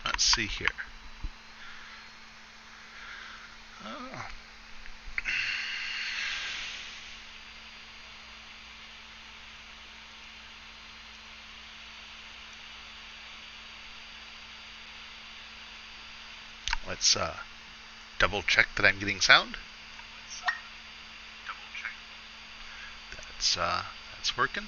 Let's see here. Oh. Let's double check that I'm getting sound. That's working.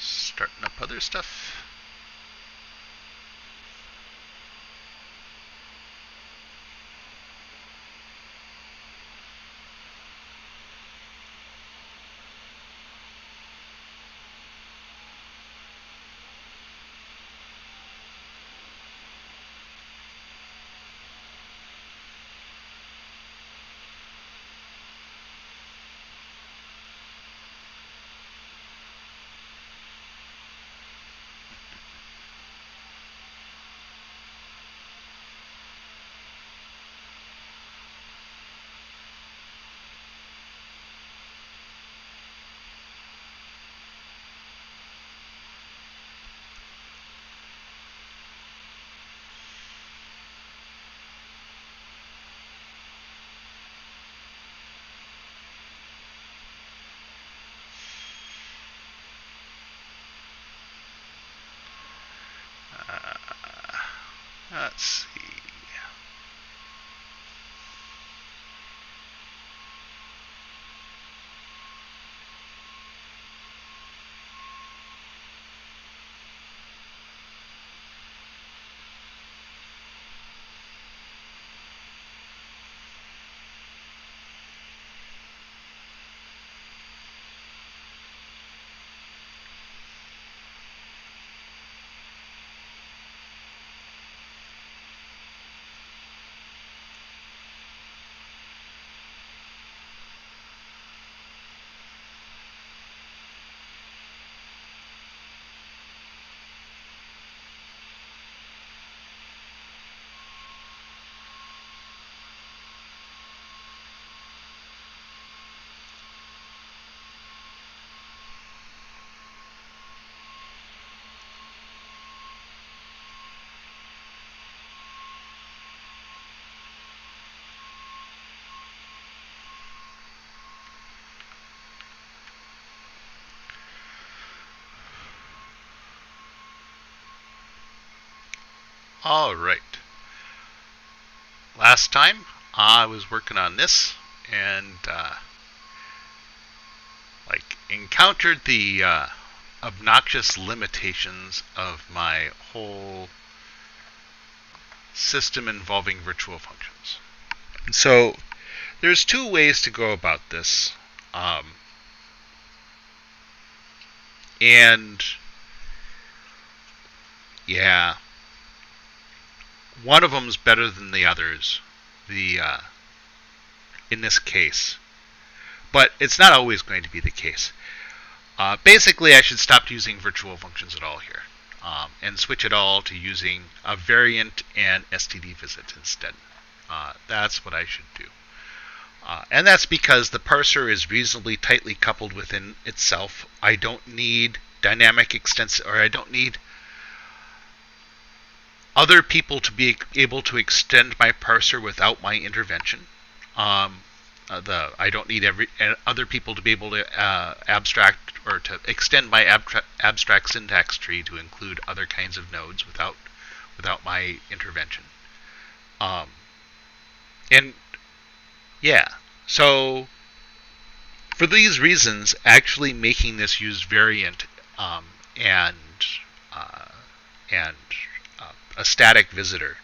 Starting up other stuff. Let's see. All right. Last time I was working on this and encountered the obnoxious limitations of my whole system involving virtual functions. So there's two ways to go about this. And yeah, one of them's better than the others. In this case, but it's not always going to be the case. Basically, I should stop using virtual functions at all here, and switch it all to using a variant and std visit instead. That's what I should do. And that's because the parser is reasonably tightly coupled within itself. I don't need dynamic extensive, or I don't need other people to be able to extend my parser without my intervention. I don't need other people to be able to abstract or to extend my abstract syntax tree to include other kinds of nodes without my intervention. And yeah, so for these reasons, actually making this use variant and a static visitor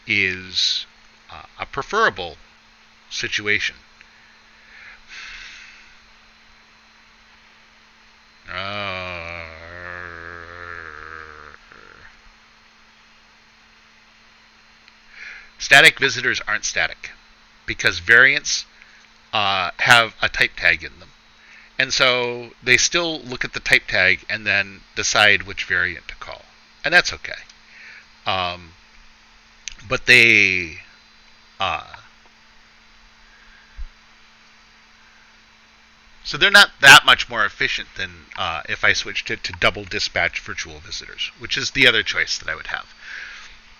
is a preferable situation. Static visitors aren't static because variants have a type tag in them. And so they still look at the type tag and then decide which variant to call. And that's okay. But they so they're not that much more efficient than if I switched it to double dispatch virtual visitors, which is the other choice that I would have.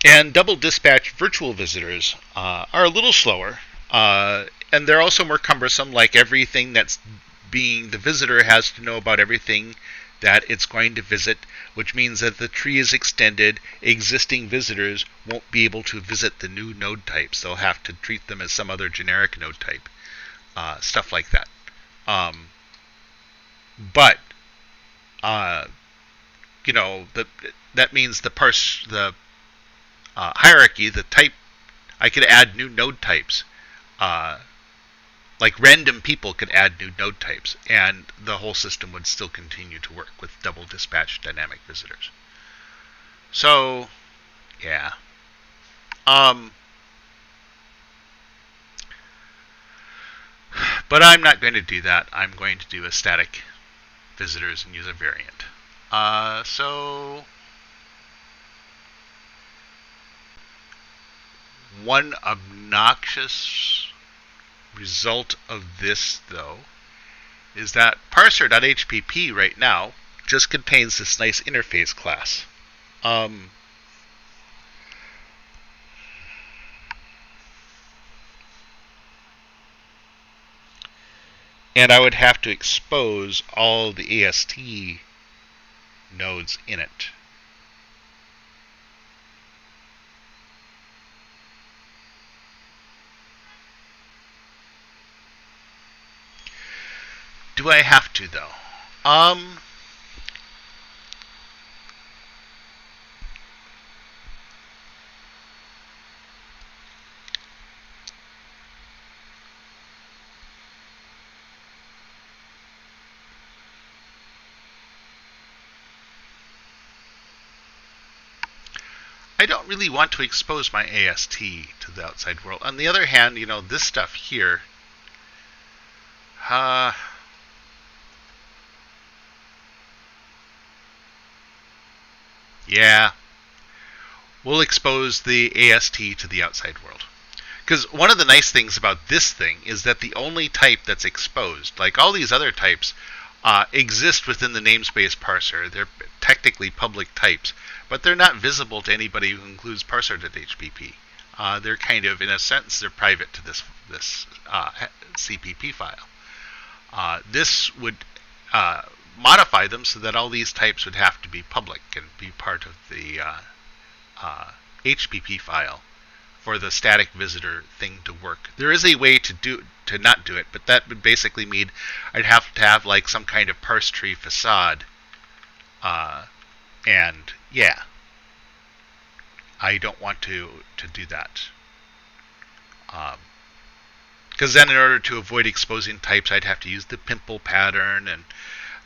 And double dispatch virtual visitors are a little slower, and they're also more cumbersome. Like everything that's being the visitor has to know about everything that it's going to visit, which means that the tree is extended. Existing visitors won't be able to visit the new node types. They'll have to treat them as some other generic node type, stuff like that. But that means the hierarchy, the type. I could add new node types. Like random people could add new node types, and the whole system would still continue to work with double dispatch dynamic visitors. So, yeah. But I'm not going to do that. I'm going to do a static visitors and use a variant. So one obnoxious result of this, though, is that parser.hpp right now just contains this nice interface class. And I would have to expose all the AST nodes in it. Do I have to, though? I don't really want to expose my AST to the outside world. On the other hand, this stuff here, yeah, we'll expose the AST to the outside world. Because one of the nice things about this thing is that the only type that's exposed, like all these other types, exist within the namespace parser. They're technically public types, but they're not visible to anybody who includes parser.hpp. They're kind of, in a sense, they're private to this CPP file. This would modify them so that all these types would have to be public and be part of the HPP file for the static visitor thing to work. There is a way to not do it, but that would basically mean I'd have to have like some kind of parse tree facade. And yeah, I don't want to do that. Because then in order to avoid exposing types, I'd have to use the pimple pattern, and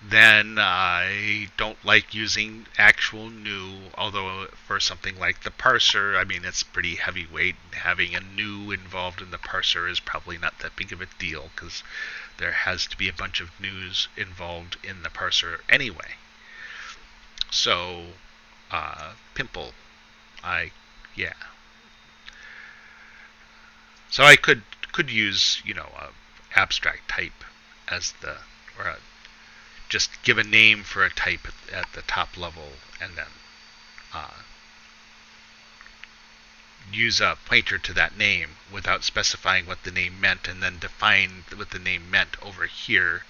then I don't like using actual new, although for something like the parser, I mean, it's pretty heavyweight. Having a new involved in the parser is probably not that big of a deal, because there has to be a bunch of news involved in the parser anyway. So, pimple, yeah. So I could use, a abstract type as just give a name for a type at the top level, and then use a pointer to that name without specifying what the name meant, and then define what the name meant over here.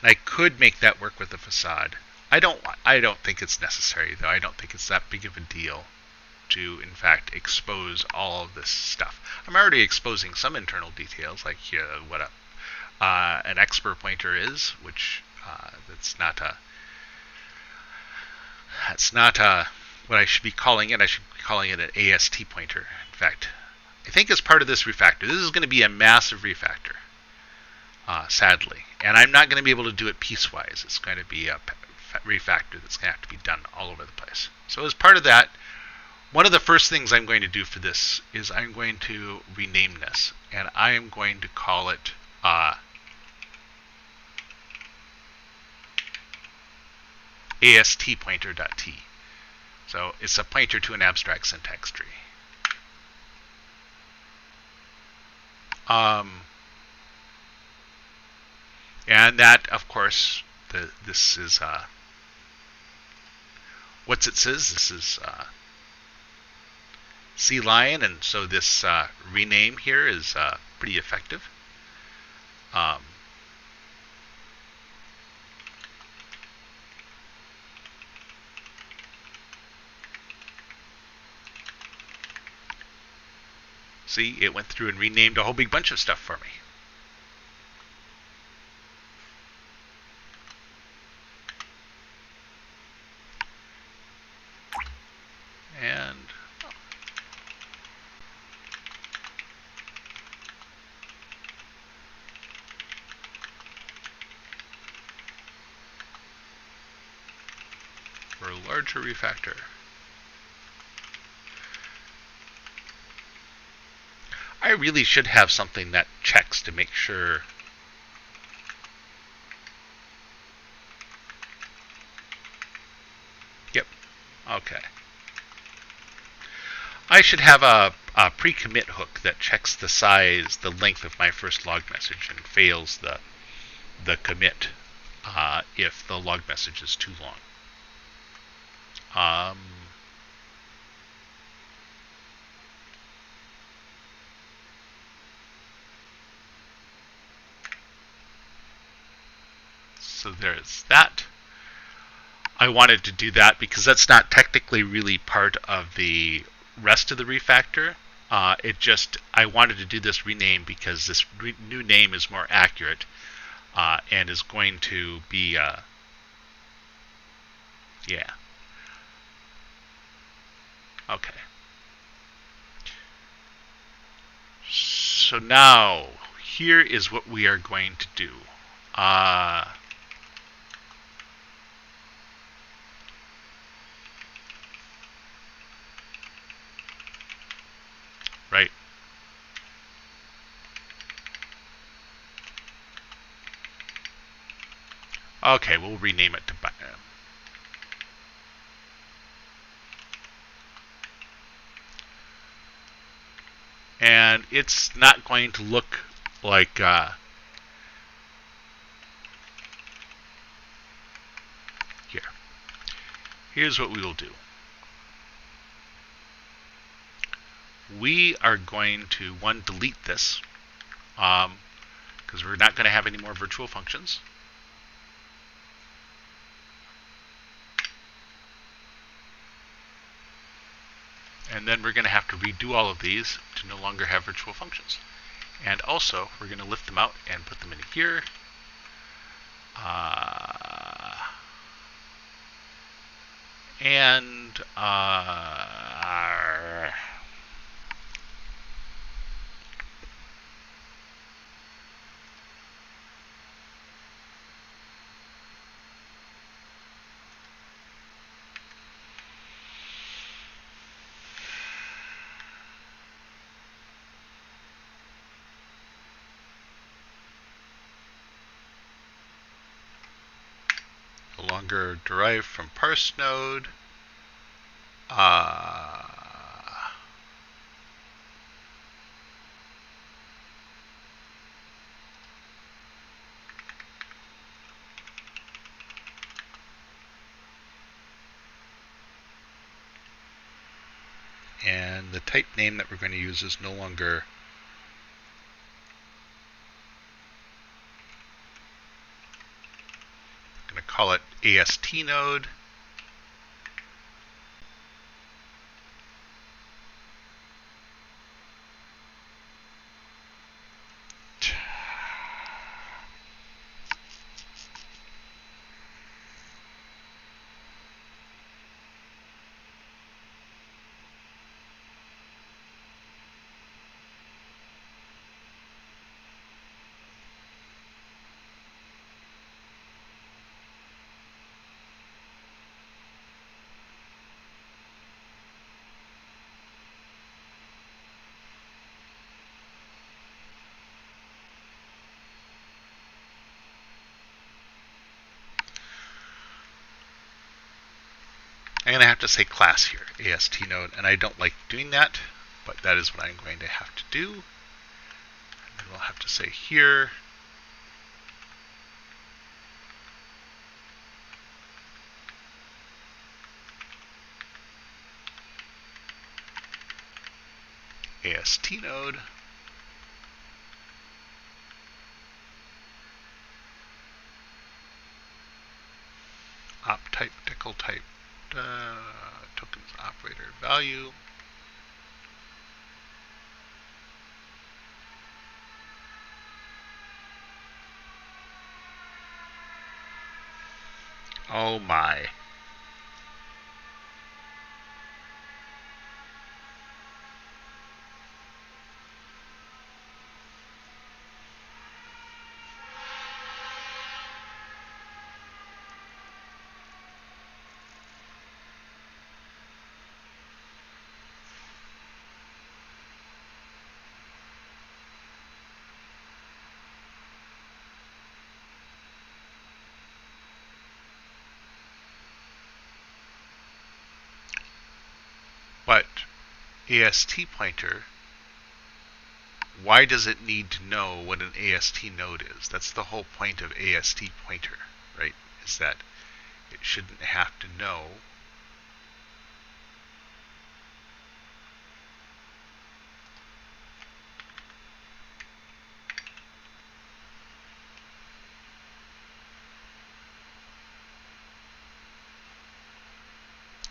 And I could make that work with the facade. I don't think it's necessary, though. I don't think it's that big of a deal to, in fact, expose all of this stuff. I'm already exposing some internal details, like what an expert pointer is, which that's not what I should be calling it. I should be calling it an AST pointer. In fact, I think as part of this refactor, this is going to be a massive refactor, sadly, and I'm not going to be able to do it piecewise. It's going to be a refactor that's going to have to be done all over the place. So as part of that, One of the first things I'm going to do for this is I'm going to rename this, and I am going to call it AST pointer.t. So it's a pointer to an abstract syntax tree. And that, of course, this is what it says. This is C line, and so this rename here is pretty effective. See, it went through and renamed a whole big bunch of stuff for me. And for a larger refactor. I really should have something that checks to make sure. Yep. Okay. I should have a pre-commit hook that checks the size, the length of my first log message and fails the commit if the log message is too long. So there's that. I wanted to do that because that's not technically really part of the rest of the refactor. I wanted to do this rename because this new name is more accurate and is going to be, yeah. Okay. So now, here is what we are going to do. Right. Okay, we'll rename it to and it's not going to look like here. Here's what we will do. We are going to, one, delete this because we're not going to have any more virtual functions. And then we're going to have to redo all of these to no longer have virtual functions. And also, we're going to lift them out and put them in here. No longer derived from parse node. And the type name that we're going to use is no longer call it AST node. I'm going to have to say class here, AST node, and I don't like doing that, but that is what I'm going to have to do. And we'll have to say here, AST node. Op type, decal type, tokens operator value. Oh my. But AST pointer, why does it need to know what an AST node is? That's the whole point of AST pointer, right? Is that it shouldn't have to know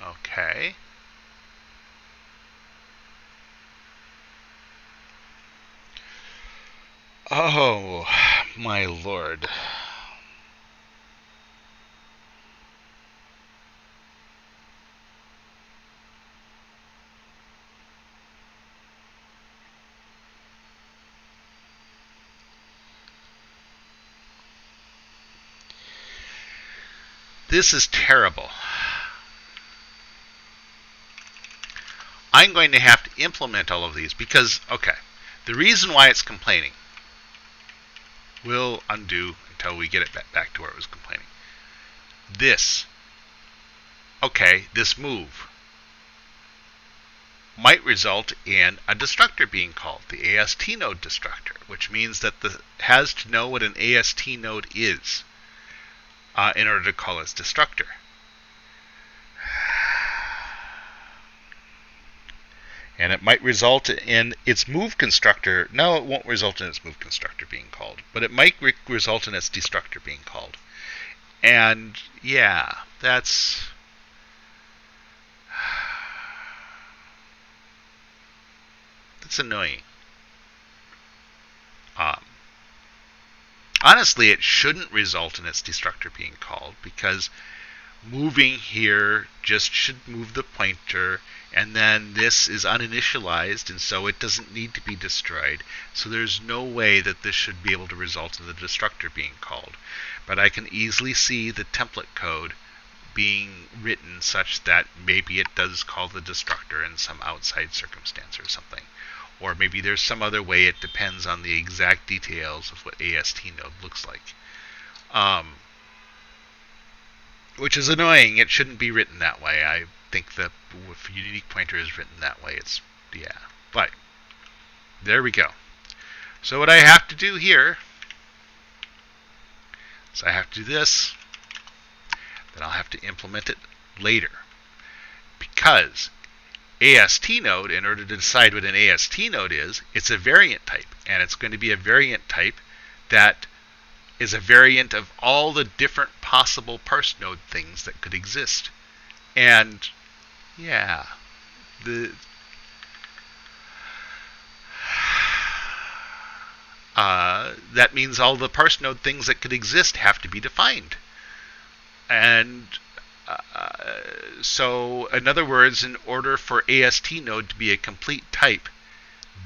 okay. Oh, my lord. This is terrible. I'm going to have to implement all of these because, okay, the reason why it's complaining will undo until we get it back to where it was complaining. This, okay, this move might result in a destructor being called, the AST node destructor, which means that it has to know what an AST node is in order to call its destructor. And it might result in its move constructor. No, it won't result in its move constructor being called, but it might result in its destructor being called. And yeah, that's annoying. Honestly, it shouldn't result in its destructor being called because moving here just should move the pointer, and then this is uninitialized, and so it doesn't need to be destroyed. So there's no way that this should be able to result in the destructor being called. But I can easily see the template code being written such that maybe it does call the destructor in some outside circumstance or something. Or maybe there's some other way. It depends on the exact details of what AST node looks like. Which is annoying. It shouldn't be written that way. I think that if unique pointer is written that way, it's, yeah. But there we go. So what I have to do here is I have to do this. Then I'll have to implement it later. Because AST node, in order to decide what an AST node is, it's a variant type. And it's going to be a variant type that is a variant of all the different possible parse node things that could exist. And yeah, that means all the parse node things that could exist have to be defined. And so, in other words, in order for AST node to be a complete type,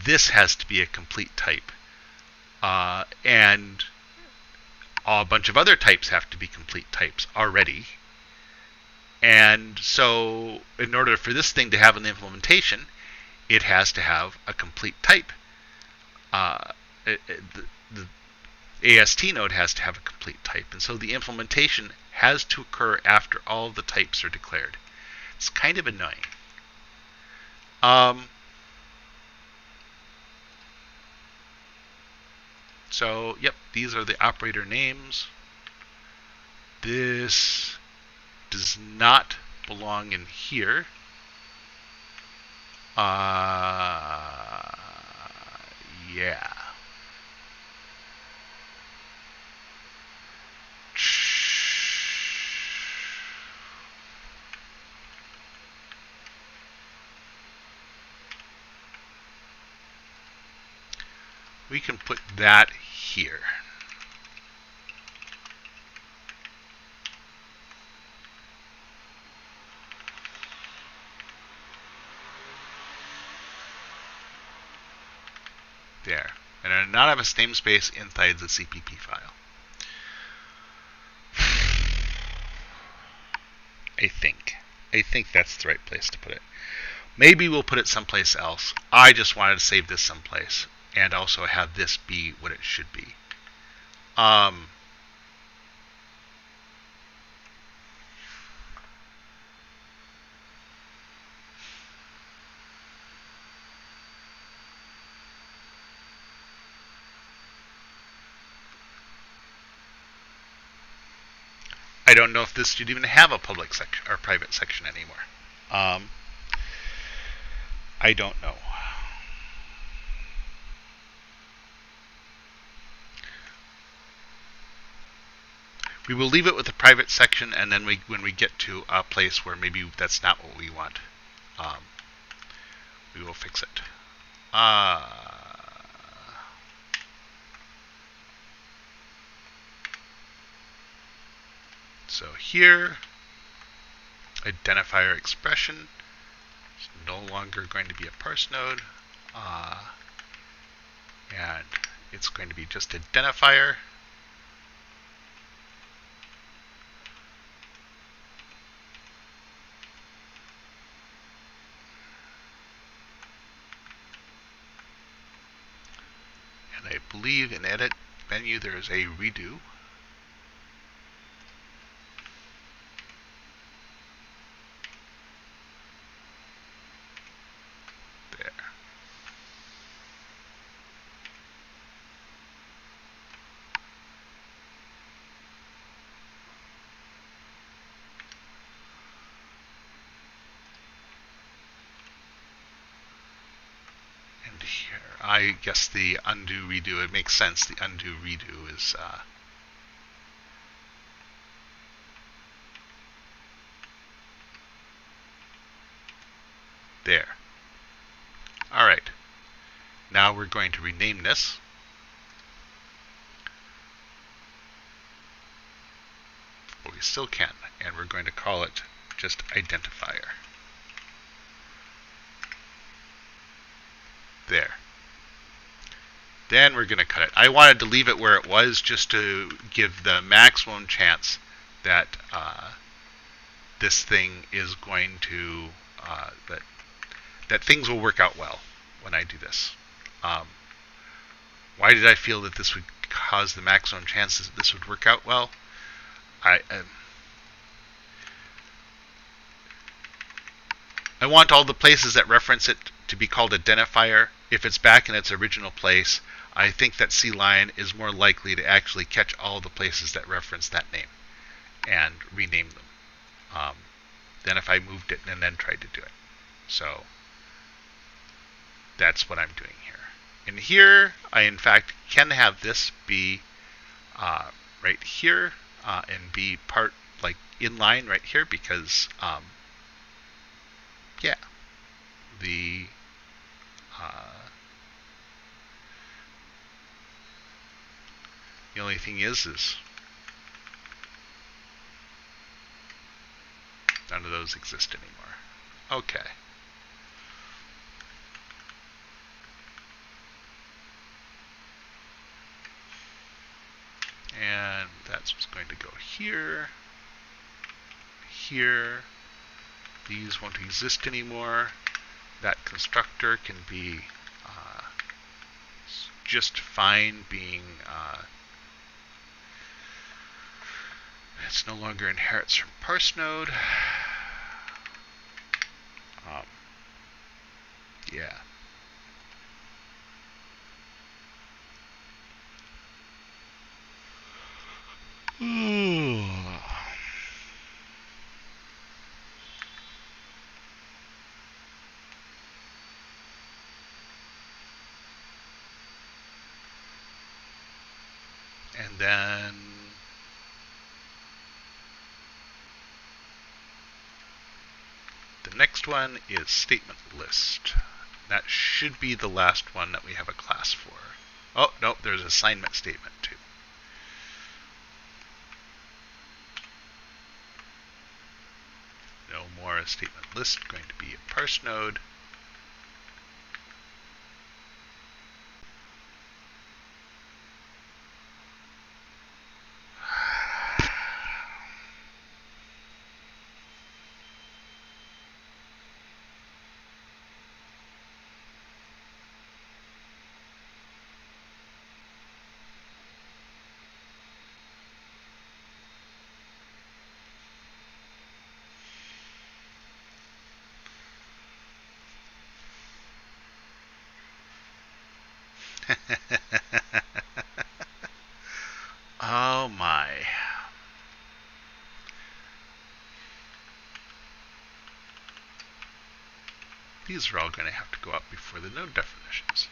this has to be a complete type. And a bunch of other types have to be complete types already. And so, in order for this thing to have an implementation, it has to have a complete type. The AST node has to have a complete type. And so the implementation has to occur after all the types are declared. It's kind of annoying. So, yep, these are the operator names. This does not belong in here. Yeah. We can put that here. There. And anonymous namespace inside the CPP file. I think that's the right place to put it. Maybe we'll put it someplace else. I just wanted to save this someplace and also have this be what it should be. I don't know if this should even have a public section or private section anymore. I don't know. We will leave it with a private section, and then when we get to a place where maybe that's not what we want, we will fix it. So here, identifier expression is no longer going to be a parse node, and it's going to be just identifier. And I believe in edit menu there is a redo. Here, I guess the undo redo, it makes sense. The undo redo is there. All right. Now we're going to rename this. But we still can, and we're going to call it just identifier. There. Then we're going to cut it. I wanted to leave it where it was just to give the maximum chance that this thing is going to, that things will work out well when I do this. Why did I feel that this would cause the maximum chances that this would work out well? I want all the places that reference it to be called identifier. If it's back in its original place, I think that C-line is more likely to actually catch all the places that reference that name and rename them than if I moved it and then tried to do it. So that's what I'm doing here. And here, I in fact can have this be right here and be part like inline right here because yeah, the only thing is none of those exist anymore. Okay. And that's what's going to go here, here. These won't exist anymore. That constructor can be just fine being, it's no longer inherits from parse node. Yeah. And then the next one is statement list. That should be the last one that we have a class for. Oh, no, there's assignment statement too. No more a statement list, going to be a parse node. Oh my. These are all going to have to go up before the node definitions.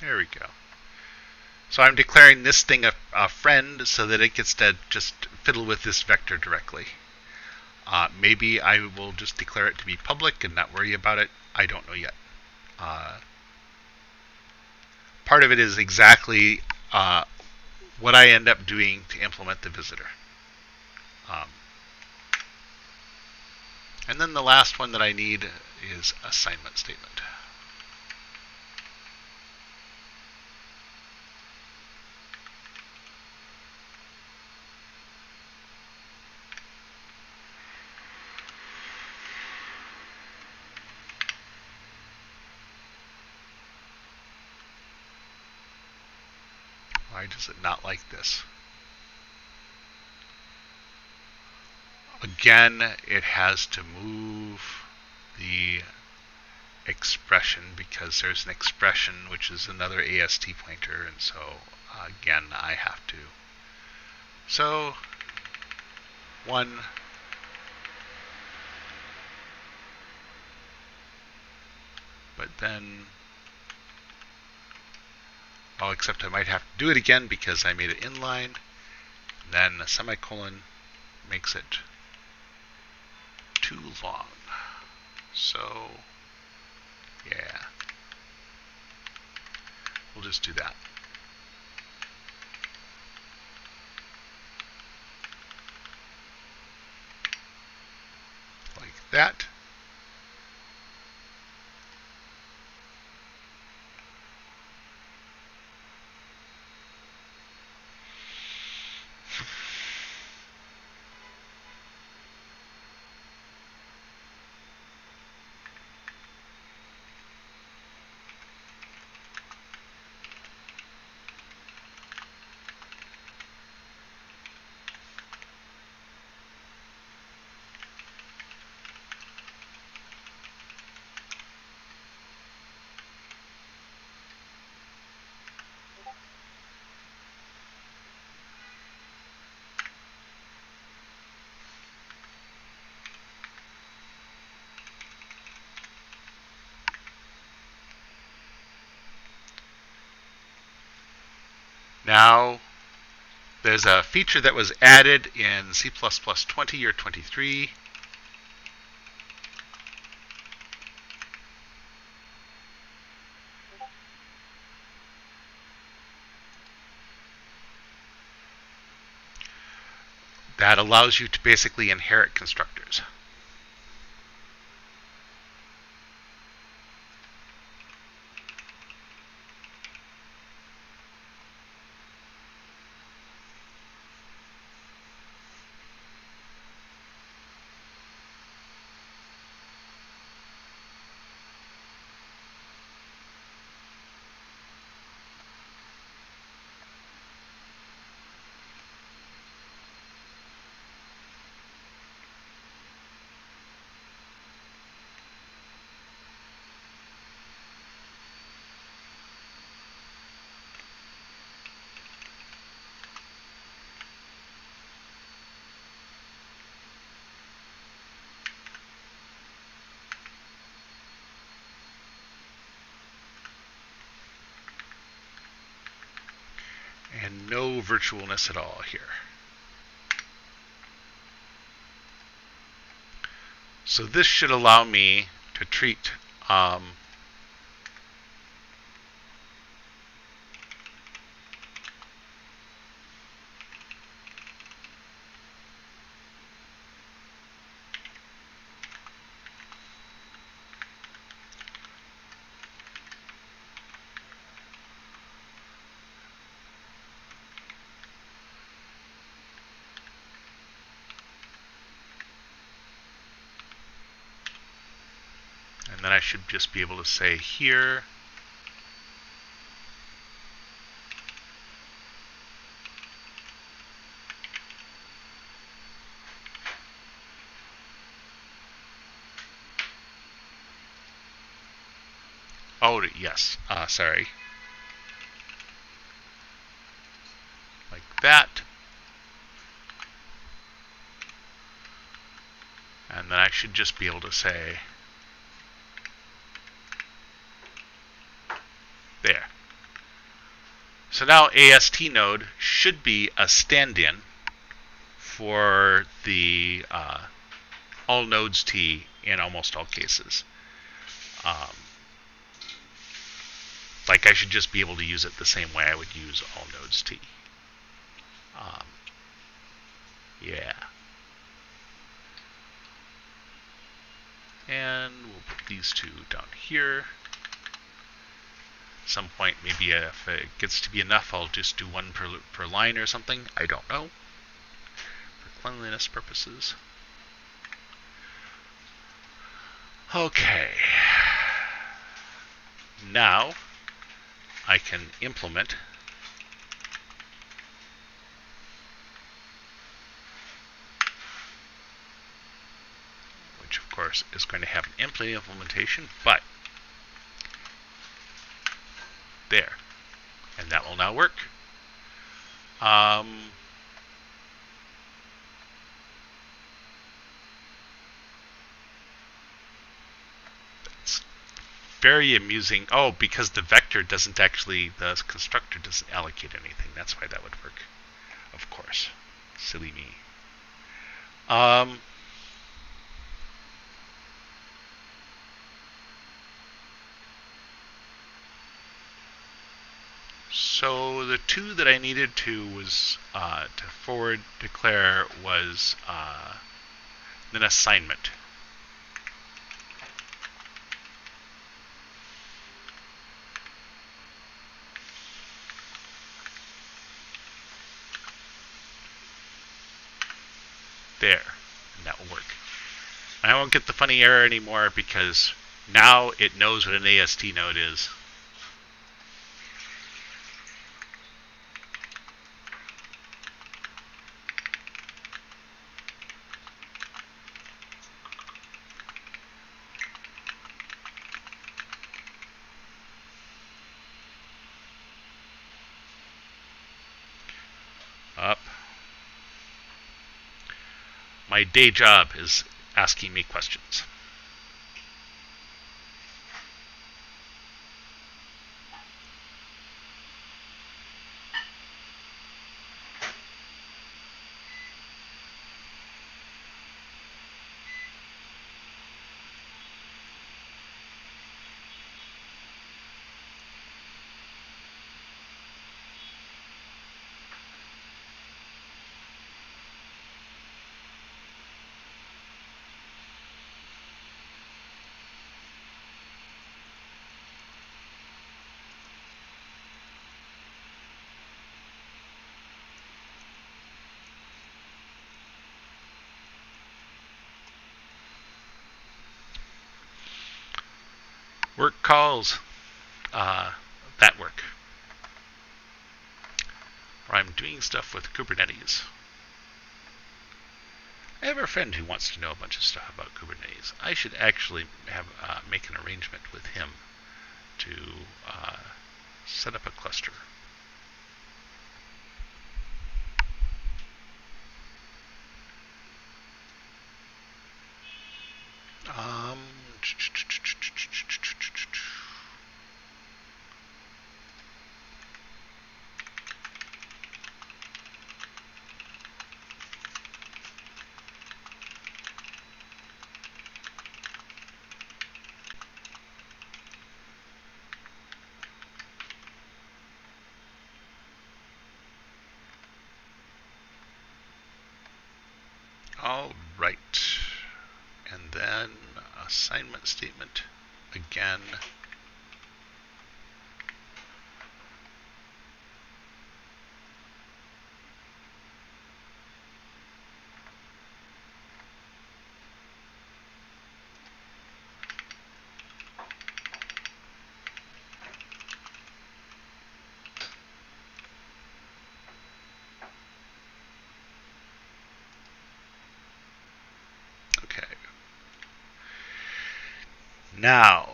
There we go. So I'm declaring this thing a friend so that it gets to just fiddle with this vector directly. Maybe I will just declare it to be public and not worry about it. I don't know yet. Part of it is exactly what I end up doing to implement the visitor. And then the last one that I need is assignment statement. Why does it not like this? Again, it has to move the expression because there's an expression which is another AST pointer, and so again I have to. So 1 but then except I might have to do it again because I made it inline. Then a semicolon makes it too long. So yeah, we'll just do that. Like that. Now, there's a feature that was added in C++ 20 or 23. That allows you to basically inherit constructors. And no virtualness at all here. So this should allow me to treat and then I should just be able to say here oh yes, sorry, like that, and then I should just be able to say there. So now AST node should be a stand-in for the all nodes T in almost all cases. Like I should just be able to use it the same way I would use all nodes T. Yeah. And we'll put these two down here. At some point, maybe if it gets to be enough, I'll just do one per line or something. I don't know. For cleanliness purposes. Okay. Now I can implement which of course is going to have an empty implementation, but there. And that will now work. It's very amusing. Oh, because the vector doesn't actually, the constructor doesn't allocate anything. That's why that would work. Of course. Silly me. So the two that I needed to was to forward declare was an assignment. There, and that will work. I won't get the funny error anymore because now it knows what an AST node is. Up. My day job is asking me questions. Work calls, that work. Or I'm doing stuff with Kubernetes. I have a friend who wants to know a bunch of stuff about Kubernetes. I should actually have make an arrangement with him to set up a cluster. All right. And then assignment statement again. Okay. Now,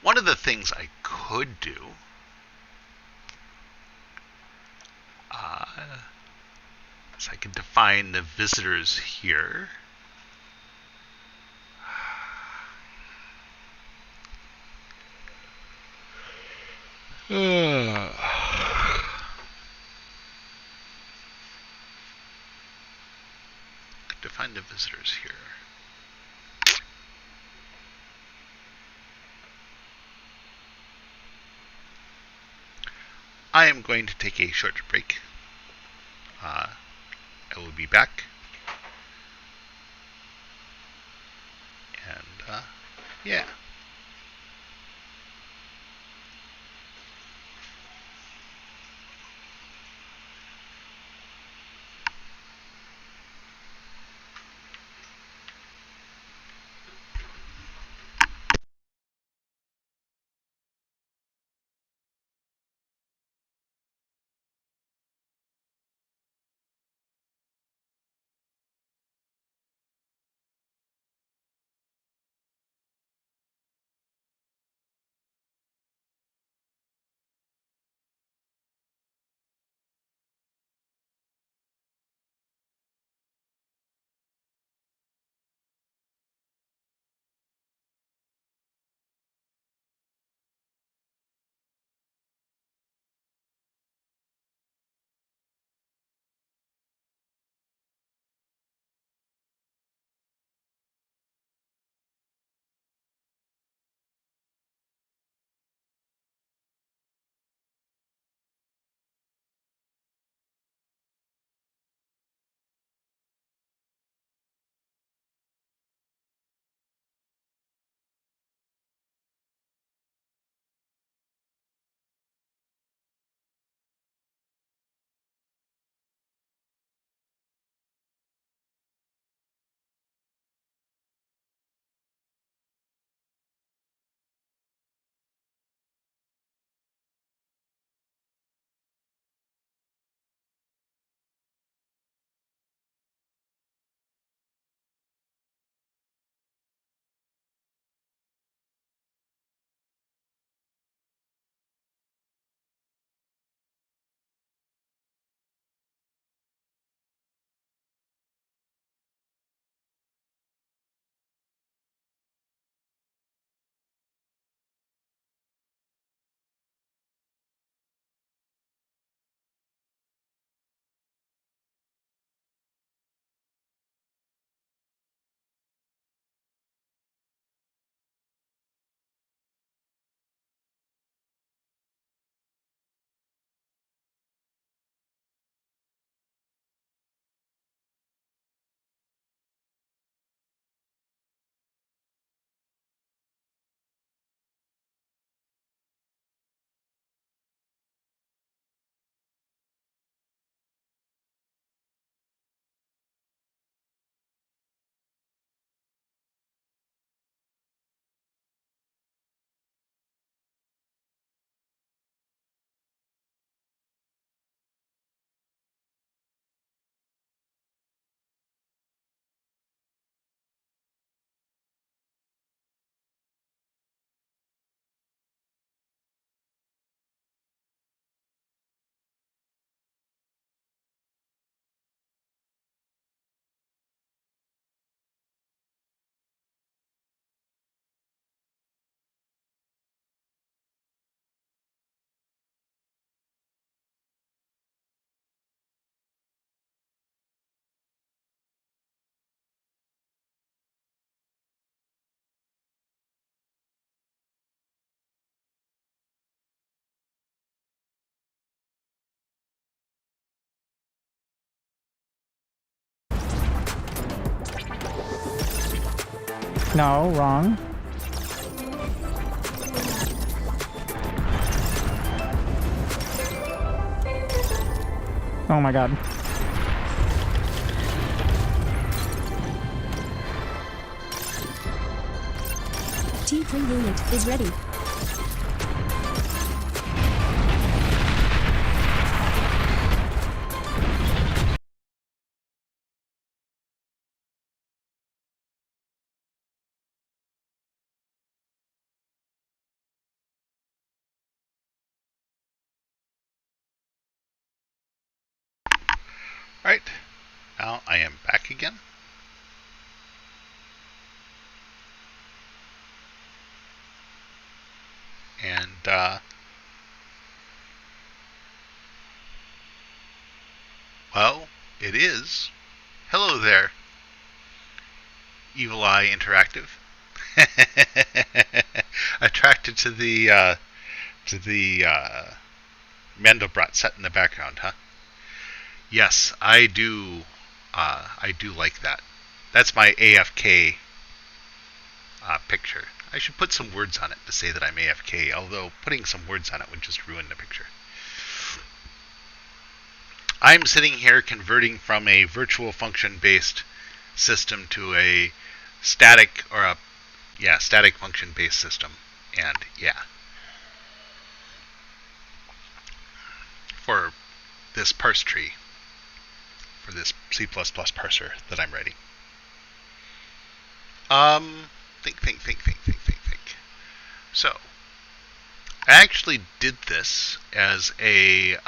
one of the things I could do is I could define the visitors here. Define the visitors here. I am going to take a short break. I will be back. And yeah. No, wrong. Oh my god. CTRE unit is ready. Right, now I am back again. And well, it is. Hello there, Evil Eye Interactive. Attracted to the Mandelbrot set in the background, huh? Yes, I do. I do like that. That's my AFK picture. I should put some words on it to say that I'm AFK, although putting some words on it would just ruin the picture. I'm sitting here converting from a virtual function-based system to a static function-based system, and for this parse tree, for this C++ parser that I'm writing. Think. So, I actually did this as a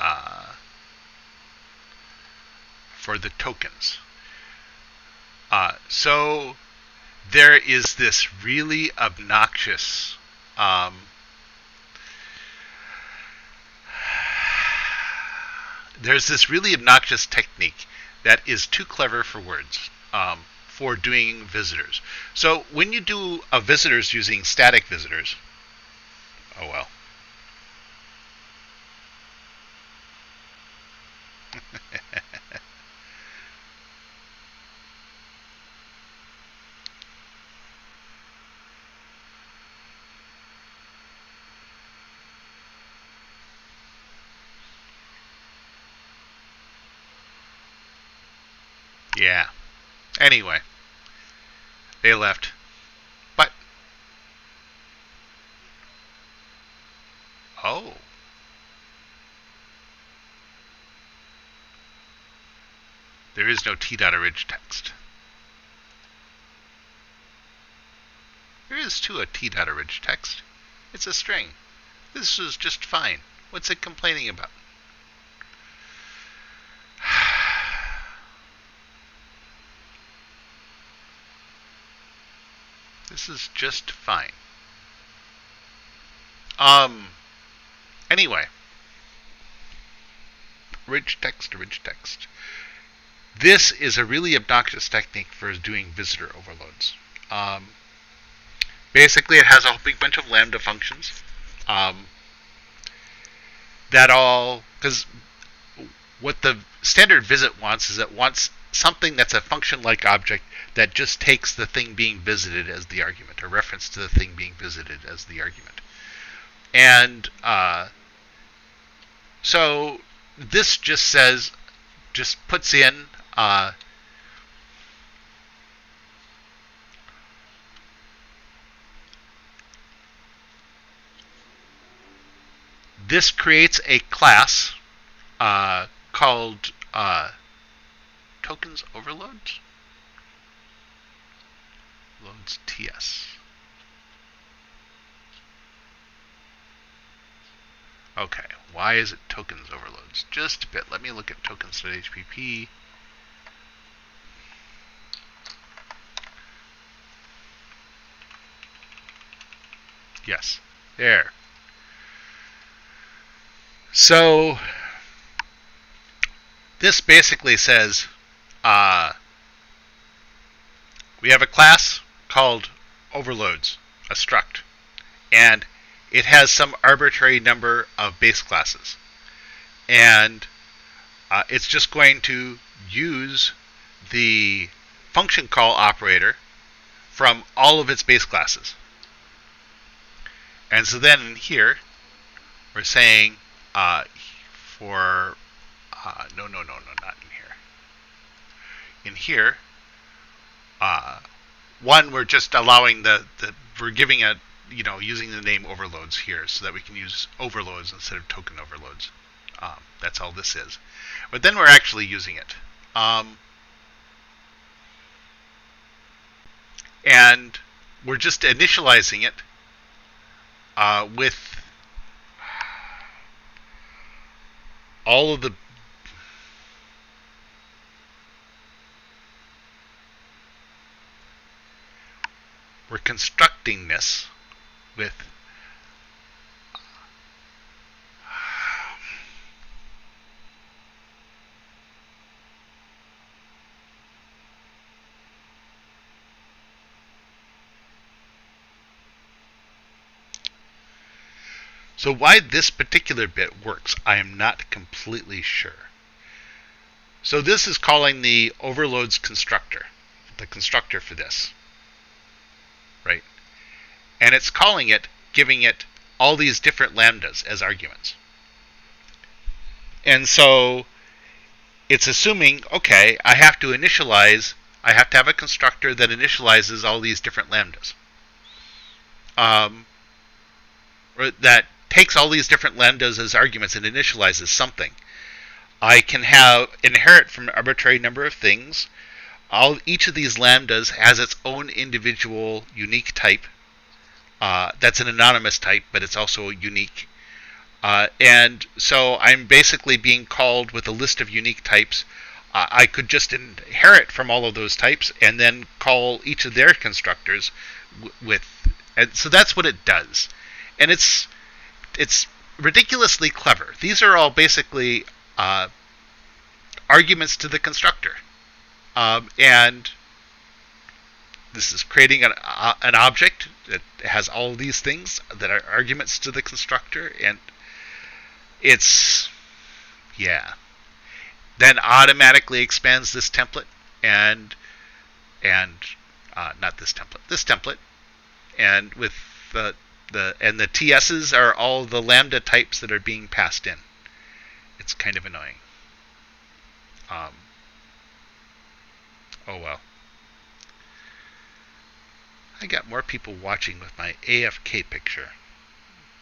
for the tokens. So there is this really obnoxious technique that is too clever for words for doing visitors. So when you do a visitors using static visitors, oh well. Yeah. Anyway, they left. But oh. There is no t.orig text. There is too a t.orig text. It's a string. This is just fine. What's it complaining about? This is just fine. Anyway. Rich text. This is a really obnoxious technique for doing visitor overloads. Basically, it has a big bunch of lambda functions. Because what the standard visit wants is it wants something that's a function-like object that just takes the thing being visited as the argument, or reference to the thing being visited as the argument. And so this just puts in this creates a class called tokens overloads. Loads TS. Okay, why is it tokens overloads? Just a bit. Let me look at tokens.hpp. Yes, there. So this basically says we have a class called overloads, a struct, and it has some arbitrary number of base classes. And it's just going to use the function call operator from all of its base classes. And so then in here, we're saying for no, not in here. In here, one, we're just allowing we're giving using the name overloads here so that we can use overloads instead of token overloads. That's all this is. But then we're actually using it. And we're just initializing it with all of the we're constructing this with so why this particular bit works, I am not completely sure. So this is calling the overloads constructor, the constructor for this, right? And it's calling it, giving it all these different lambdas as arguments. And so it's assuming, okay, I have to have a constructor that initializes all these different lambdas. Or that takes all these different lambdas as arguments and initializes something. I can inherit from an arbitrary number of things. Each of these lambdas has its own individual unique type. That's an anonymous type, but it's also unique. And so I'm basically being called with a list of unique types. I could just inherit from all of those types and then call each of their constructors and so that's what it does. And it's ridiculously clever. These are all basically arguments to the constructor. And this is creating an object that has all of these things that are arguments to the constructor, and it's, yeah. Then automatically expands this template and not this template, and with the TS's are all the lambda types that are being passed in. It's kind of annoying. Oh well. I got more people watching with my AFK picture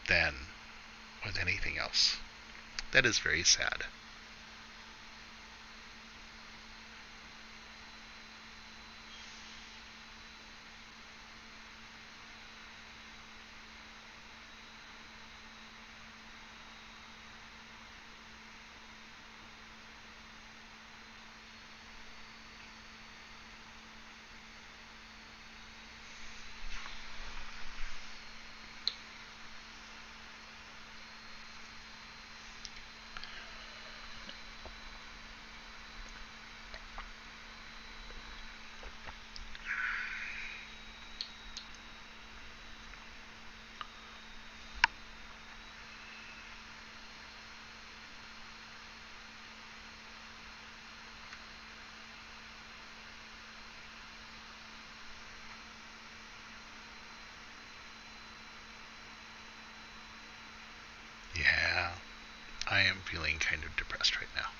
than with anything else. That is very sad. Yeah, I am feeling kind of depressed right now.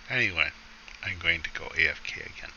Anyway, I'm going to go AFK again.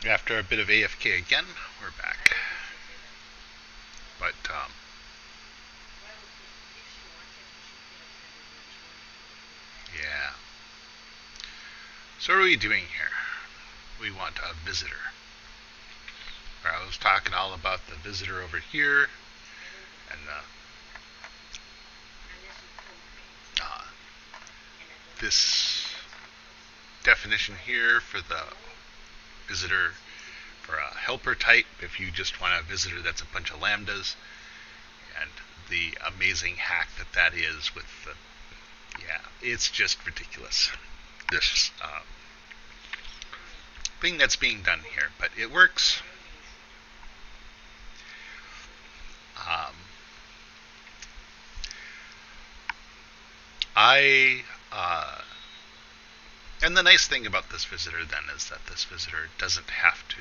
After a bit of AFK again, we're back. But, yeah. So what are we doing here? We want a visitor. I was talking all about the visitor over here, and this definition here for the visitor for a helper type, if you just want a visitor that's a bunch of lambdas, and the amazing hack that is with the, yeah, it's just ridiculous, this thing that's being done here, but it works. And the nice thing about this visitor then is that this visitor doesn't have to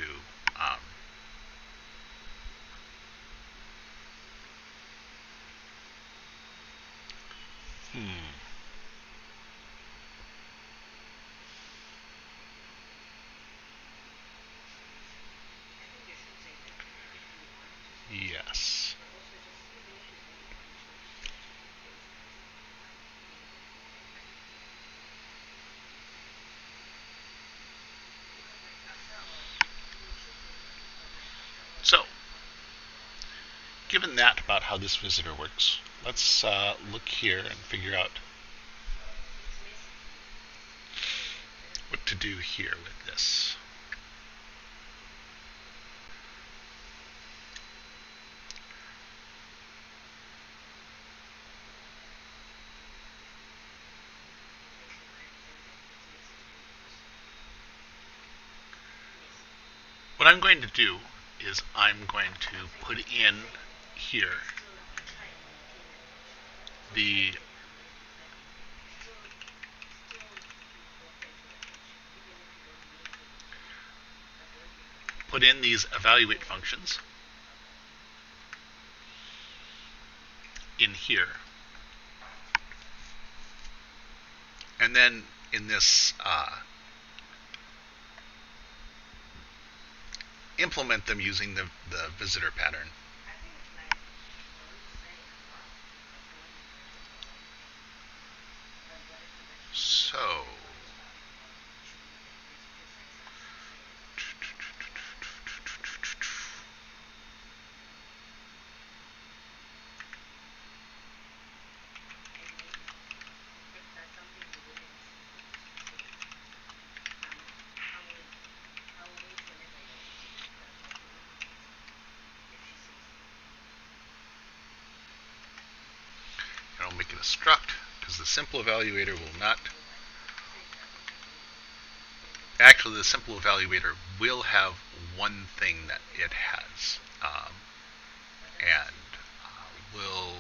yes. So, given that about how this visitor works, let's look here and figure out what to do here with this. What I'm going to do is I'm going to put in here the put in these evaluate functions in here, and then in this implement them using the visitor pattern. So I'll make it a struct because the simple evaluator will not. Actually, the simple evaluator will have one thing that it has, and will.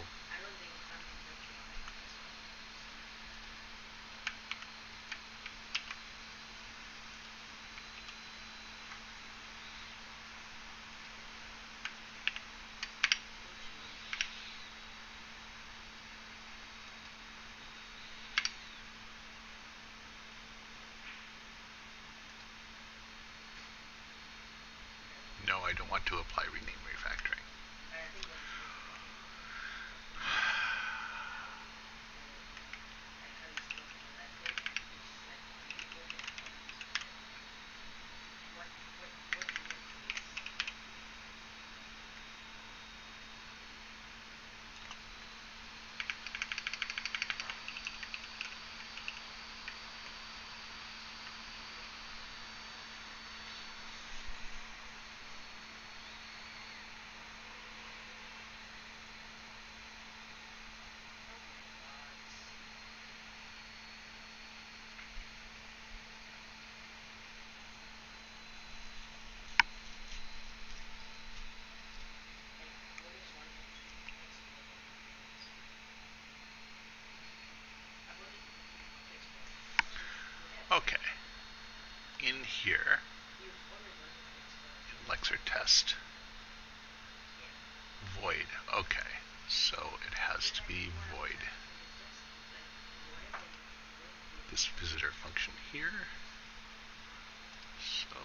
No, I don't want to apply rename refactoring. Okay, in here, in Lexer test, void. Okay, so it has to be void. This visitor function here. So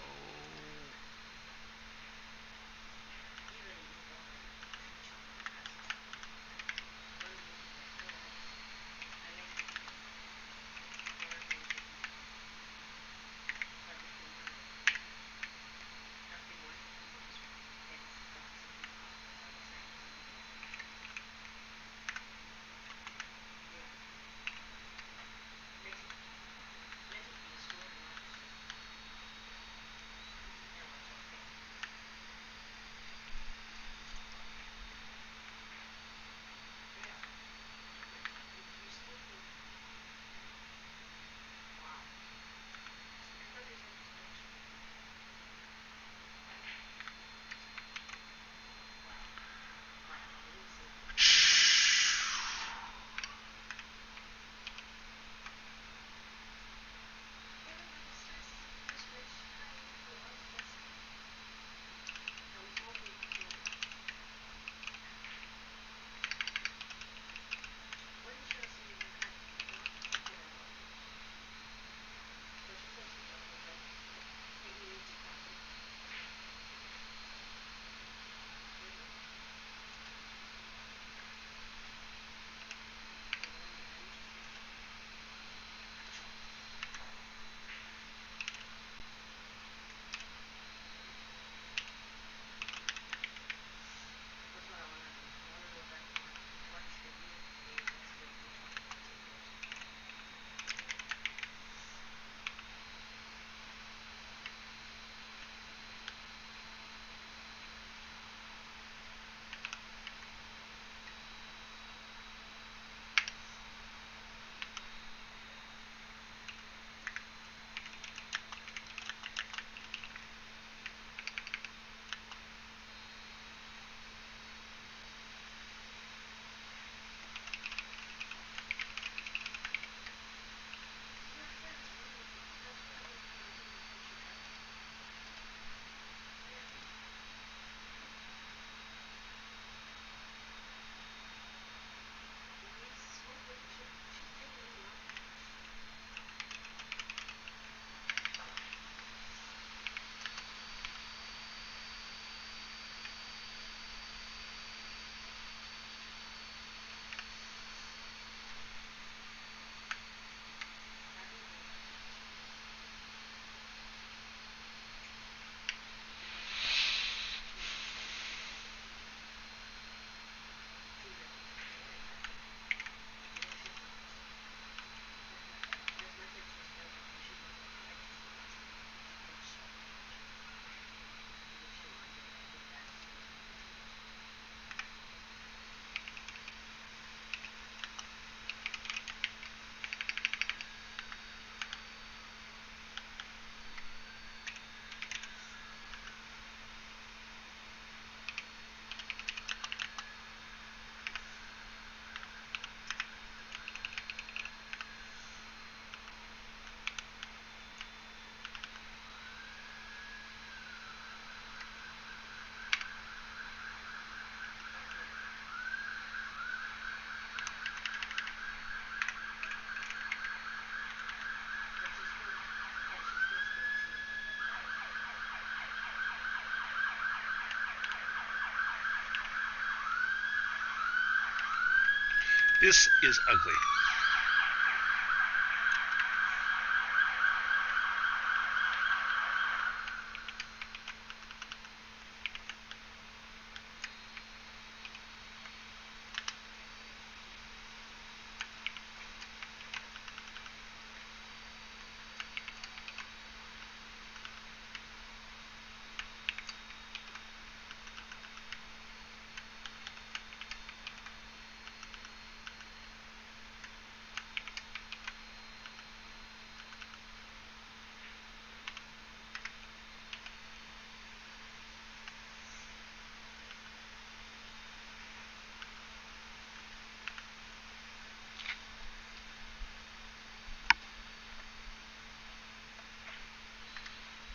This is ugly.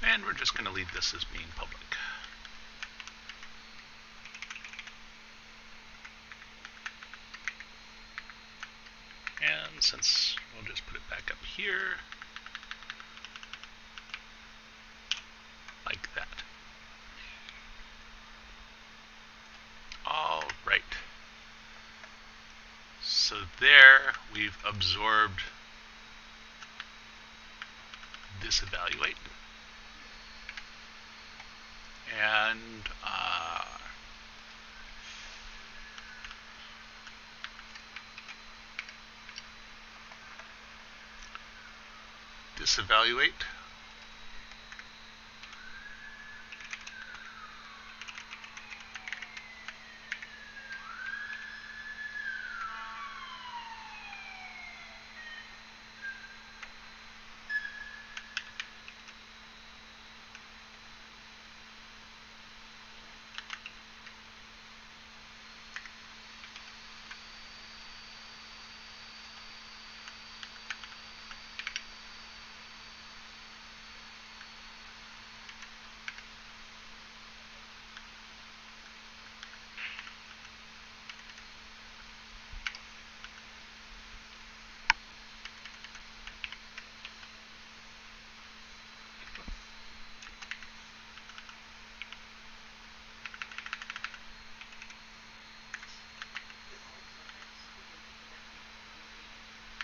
And we're just going to leave this as being public. And since we'll just put it back up here, like that. All right. So there we've absorbed this evaluate. And disevaluate.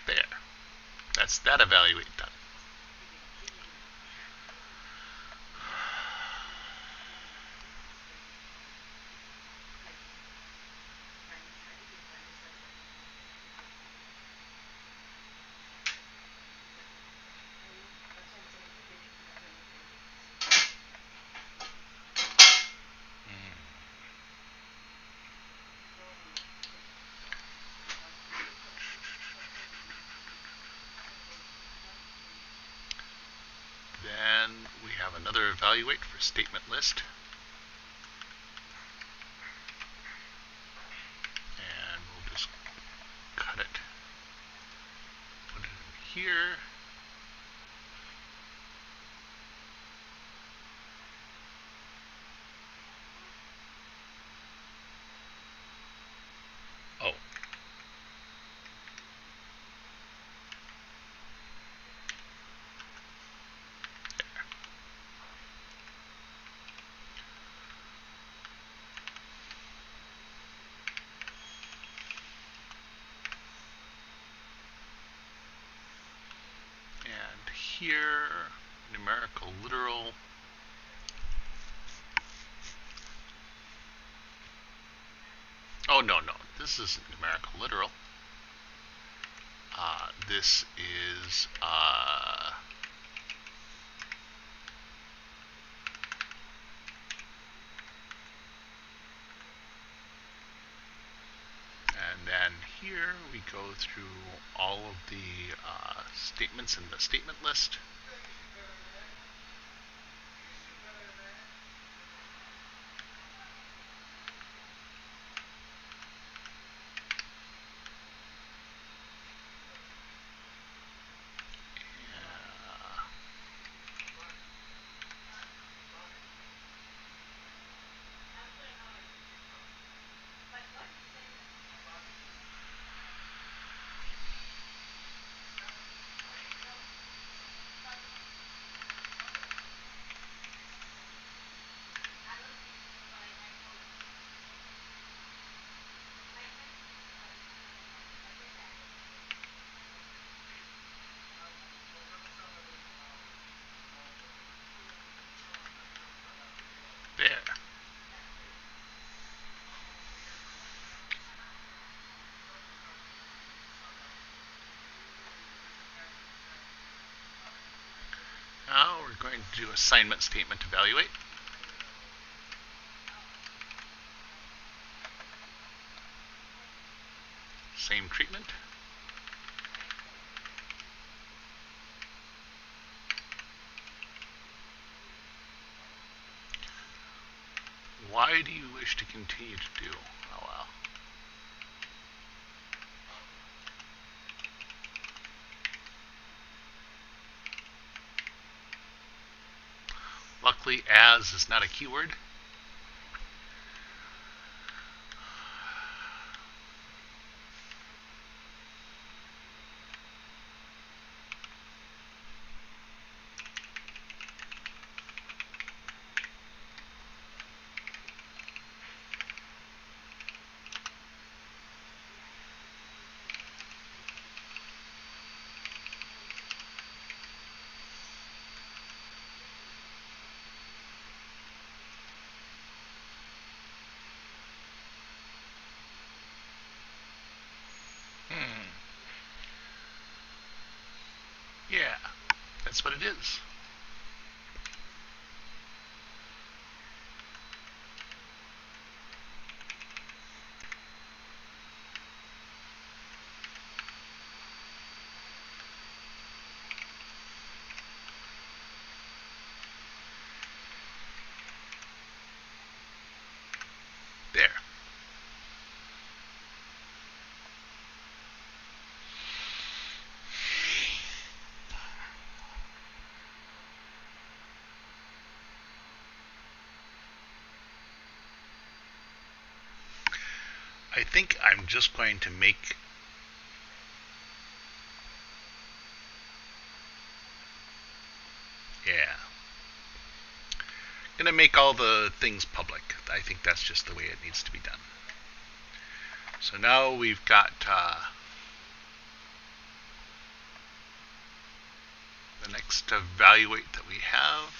There. That's that evaluate done. Then we have another evaluate for statement list. And we'll just cut it. Put it in here. Oh. And here, numerical literal. Oh, no, this isn't numerical literal. This is and then here we go through all of the statements in the statement list. we're going to do assignment statement evaluate. Same treatment. Why do you wish to continue to do? Oh, wow. Luckily, as is not a keyword. Yeah, that's what it is. There. I think I'm just going to make going to make all the things public. I think that's just the way it needs to be done. So now we've got the next evaluate that we have.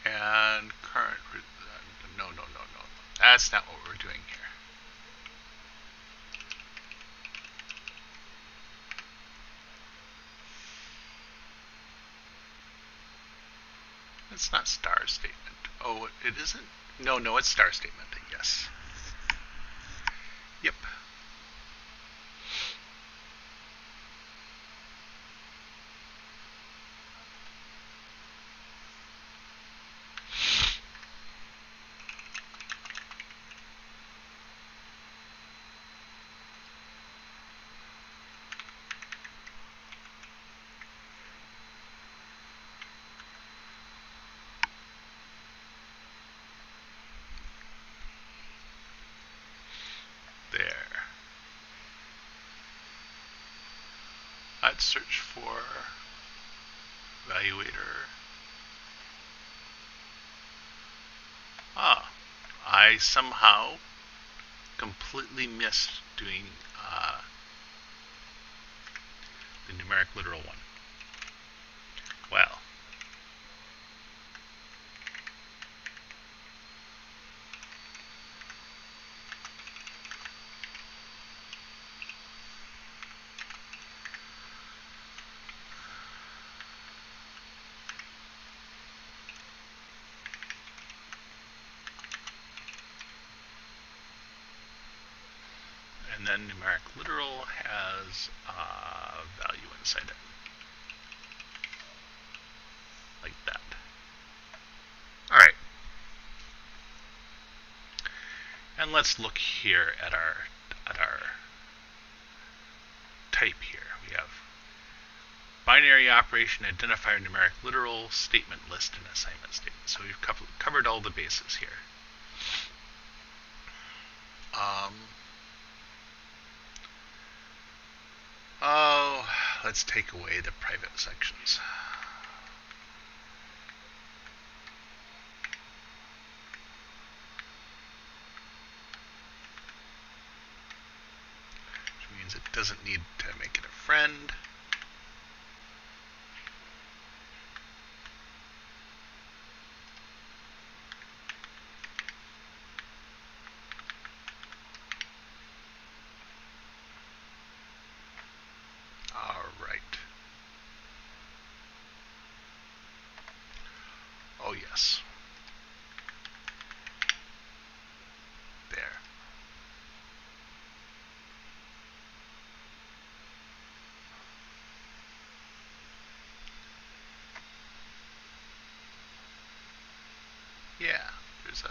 And current, no. That's not what we're doing here. It's not star statement. Oh, it isn't? No, it's star statement, yes. Yep. There. Let's search for evaluator. I somehow completely missed doing the numeric literal one. Well. And then numeric literal has value inside it. Like that. Alright. And let's look here at our type here. We have binary operation, identifier, numeric literal, statement list, and assignment statement. So we've covered all the bases here. Let's take away the private sections. doesn't need to make it a friend. All right. Oh, yes. There. Yeah, there's a...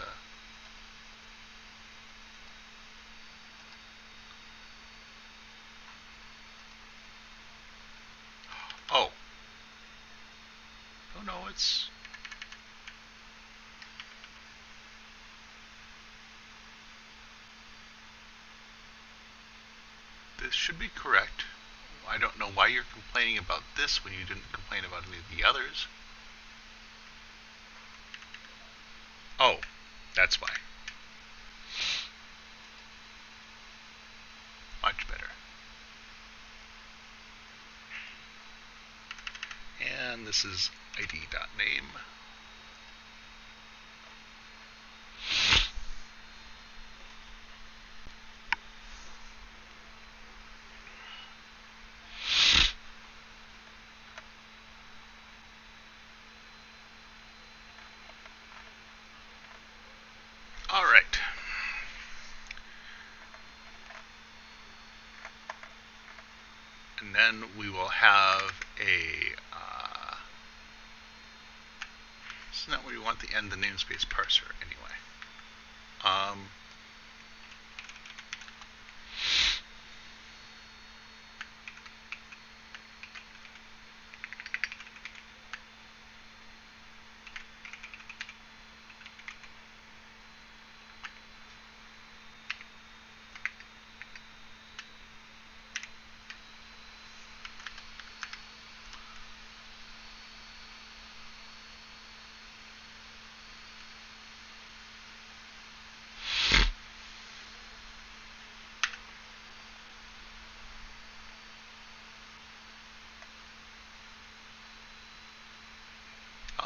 Oh. Oh, no, it's... This should be correct. I don't know why you're complaining about this when you didn't complain about any of the others. Oh, that's why. Much better. And this is id.name. All right. And then we will have a... isn't that where you want the end, the namespace parser anyway? Well,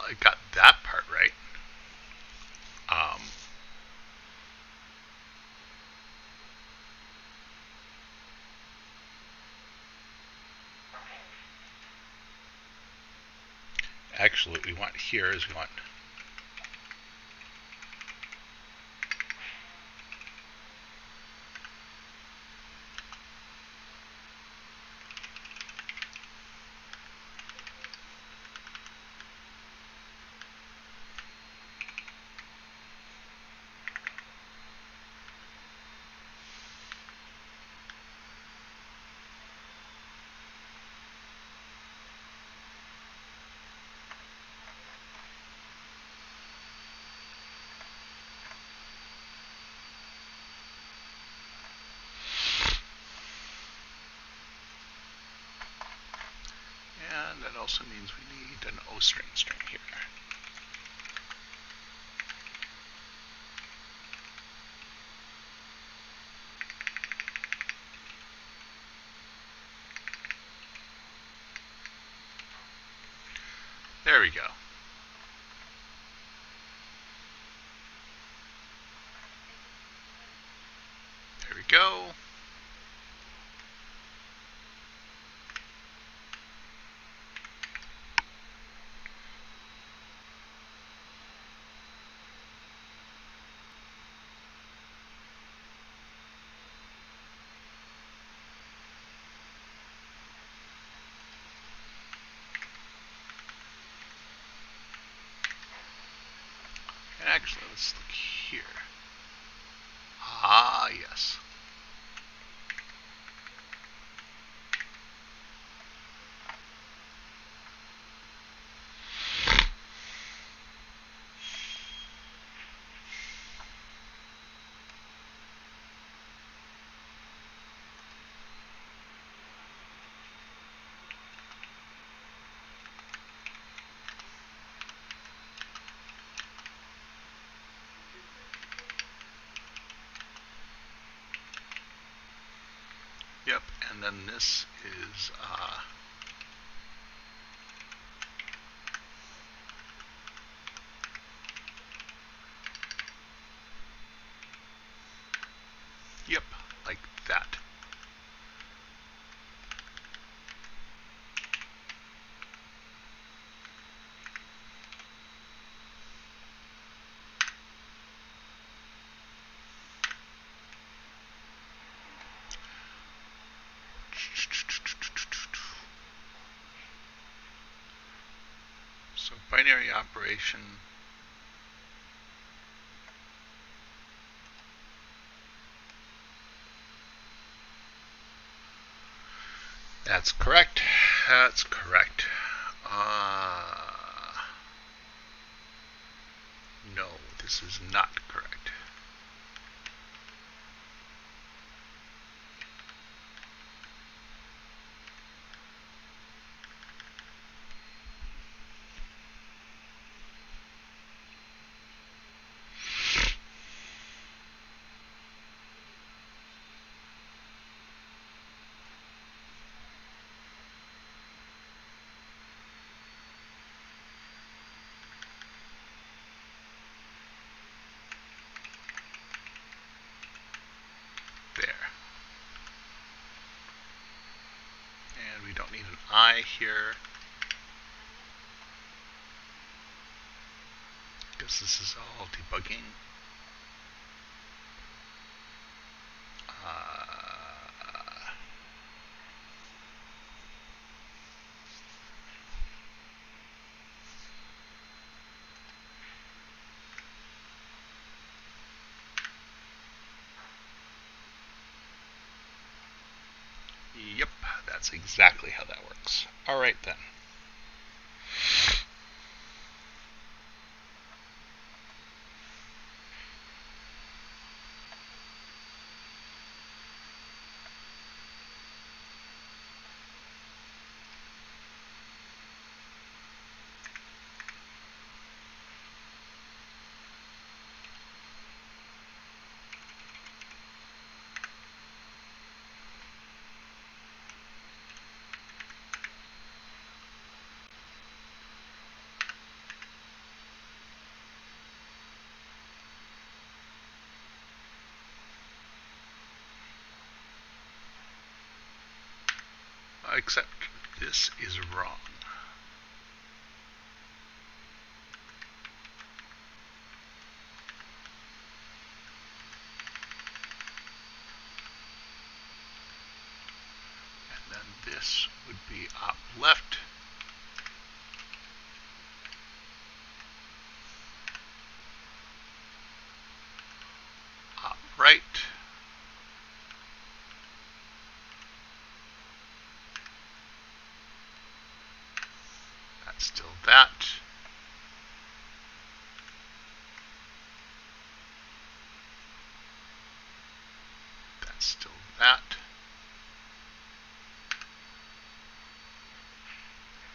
I got that part right. Actually, what we want here is we want... And that also means we need an O string here. There we go. There we go. Actually, let's look here. Ah, yes. and then this is yep, like that. So binary operation. That's correct. That's correct. No, this is not correct. There. And we don't need an I here, because this is all debugging. Yep, that's exactly how that works. All right then. Except this is wrong. And then this would be op left. Op right. That's still that. That's still that.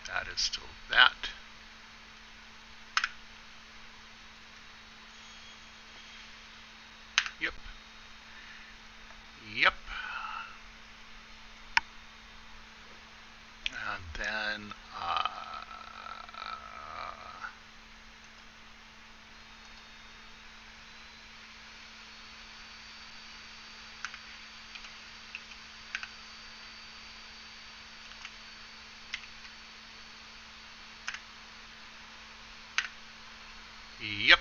That is still that. Yep. Yep. And then yep.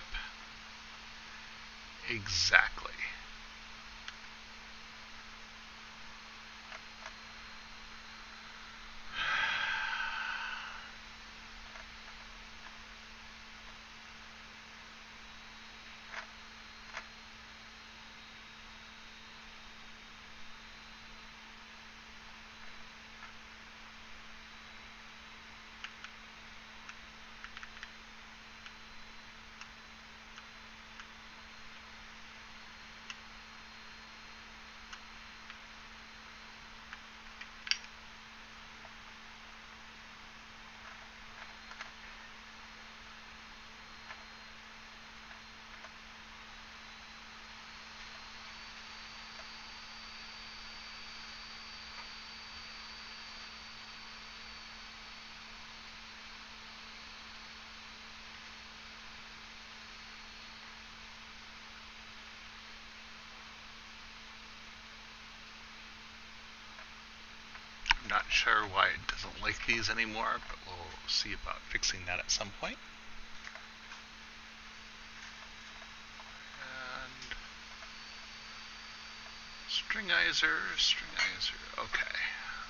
Exactly. sure why it doesn't like these anymore, but we'll see about fixing that at some point. And stringizer. Okay.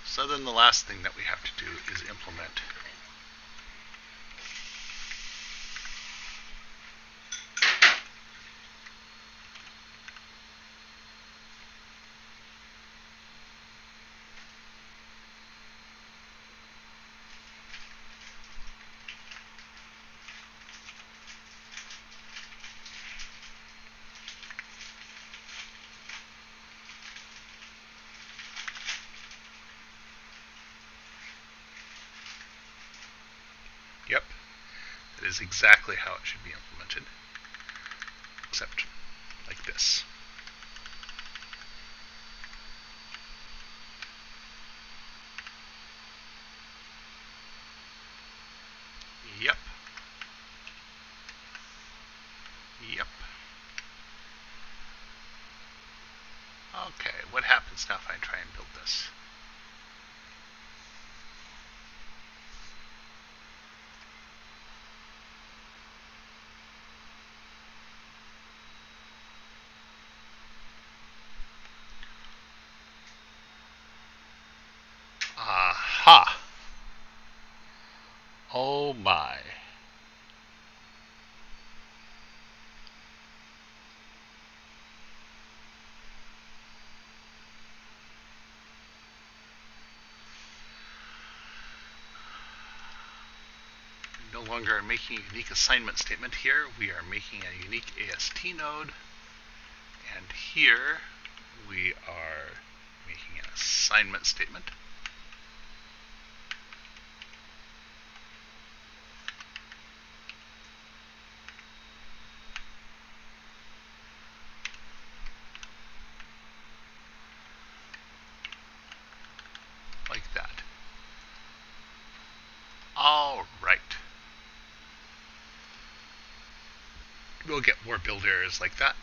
So then the last thing that we have to do is implement Yep, that is exactly how it should be implemented, except like this. Yep. Yep. Okay, what happens now if I try and build this? Aha! Oh my. No longer making a unique assignment statement here. We are making a unique AST node. And here we are making an assignment statement. Like that. All right. We'll get more build errors like that.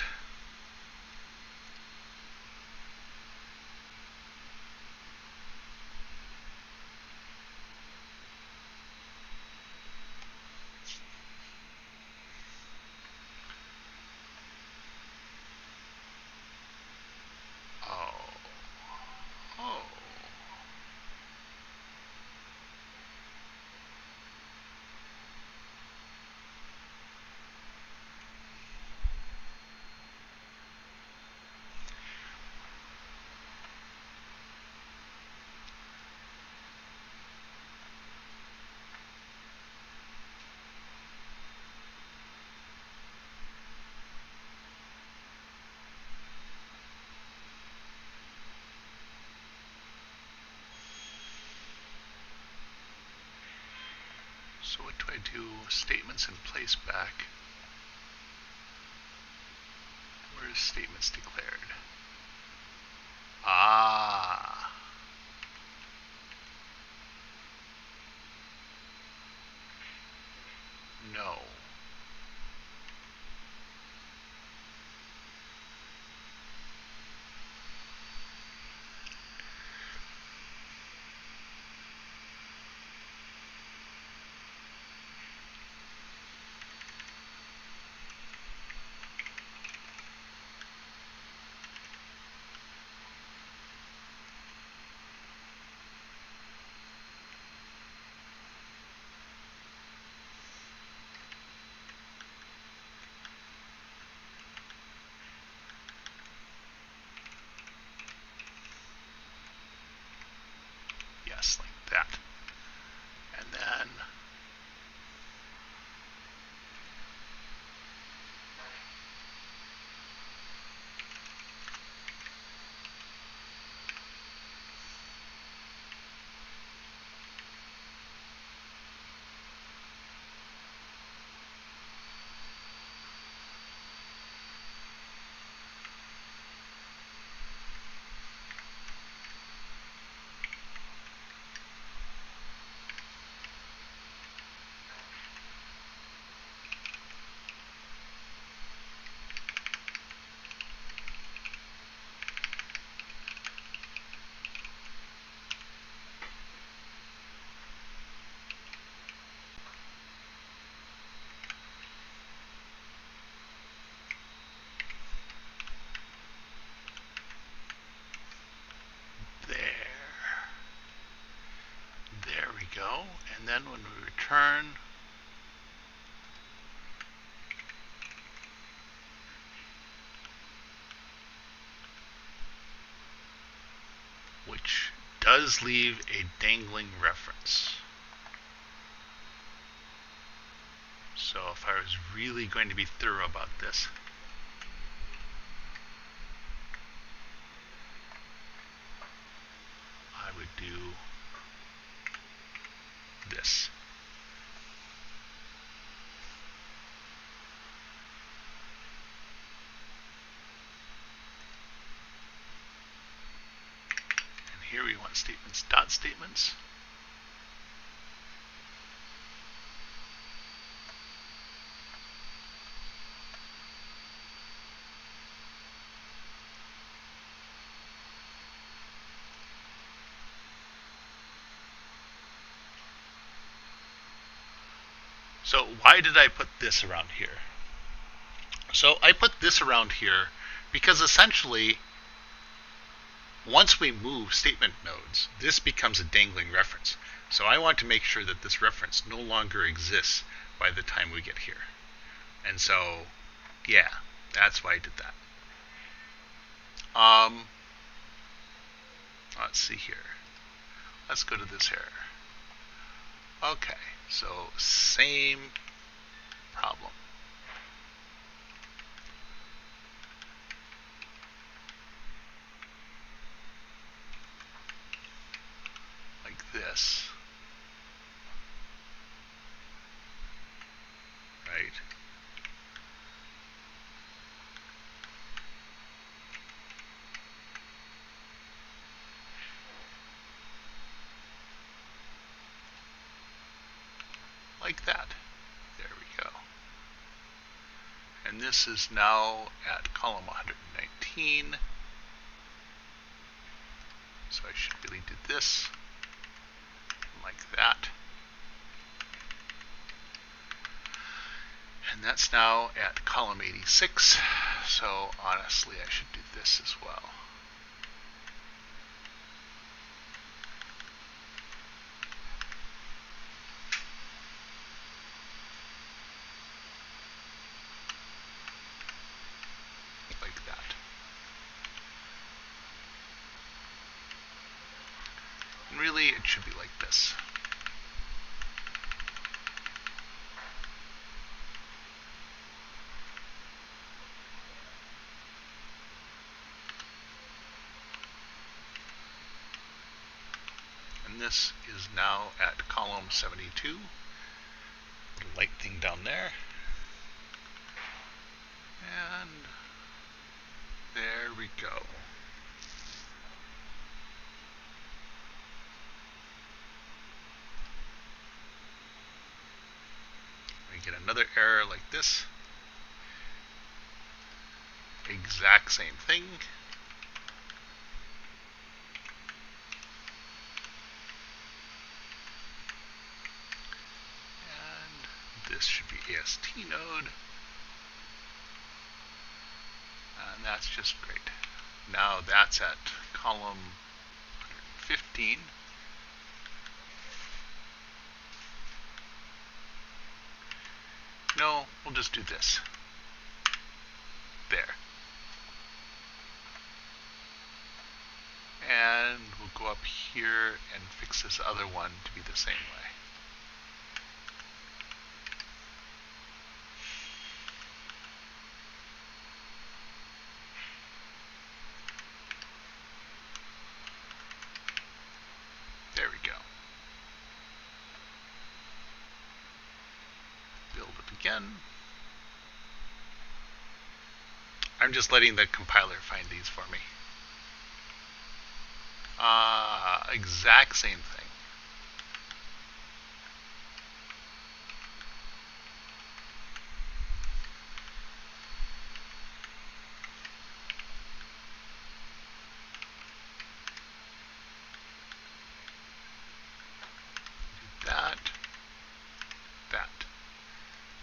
Oh. So what do I do? Statements in place back. Where's statements declared? Ah. No. then when we return, which does leave a dangling reference. So if I was really going to be thorough about this, I would do this. And here we want statements, dot statements. So why did I put this around here? So I put this around here because essentially, once we move statement nodes, this becomes a dangling reference. So I want to make sure that this reference no longer exists by the time we get here. And so, yeah, that's why I did that. Let's see here. Let's go to this error. Okay, so same problem. Like this. Right? Like that. There we go. And this is now at column 119. So I should really do this like that. And that's now at column 86. So honestly, I should do this as well. Like that. And really, it should be like this. And this is now at column 72. Light thing down there. And there we go. We get another error like this. Exact same thing. And this should be AST node. And that's just great. Now that's at column 15. No, we'll just do this. There. And we'll go up here and fix this other one to be the same way. There we go. Build it again. I'm just letting the compiler find these for me. Exact same thing. That.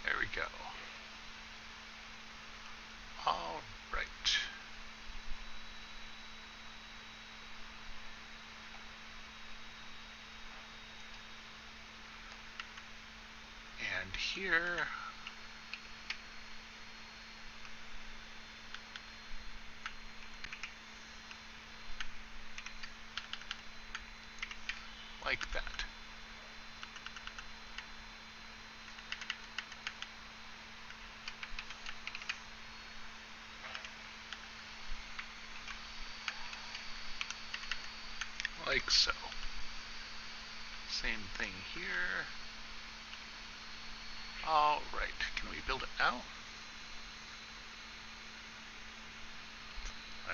There we go. All right. here. Like that. Like so. Same thing here. All right, can we build it now?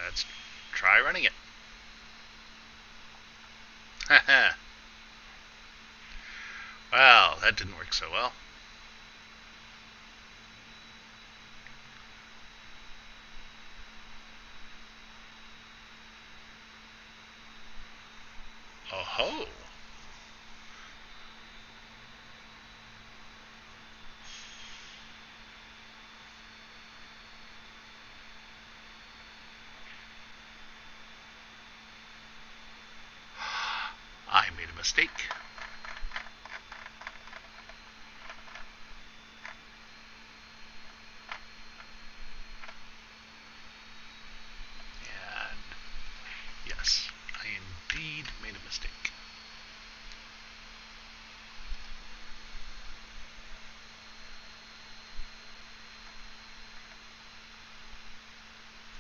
Let's try running it. Haha. Well, that didn't work so well. Oh ho! I made a mistake. And yes, I indeed made a mistake.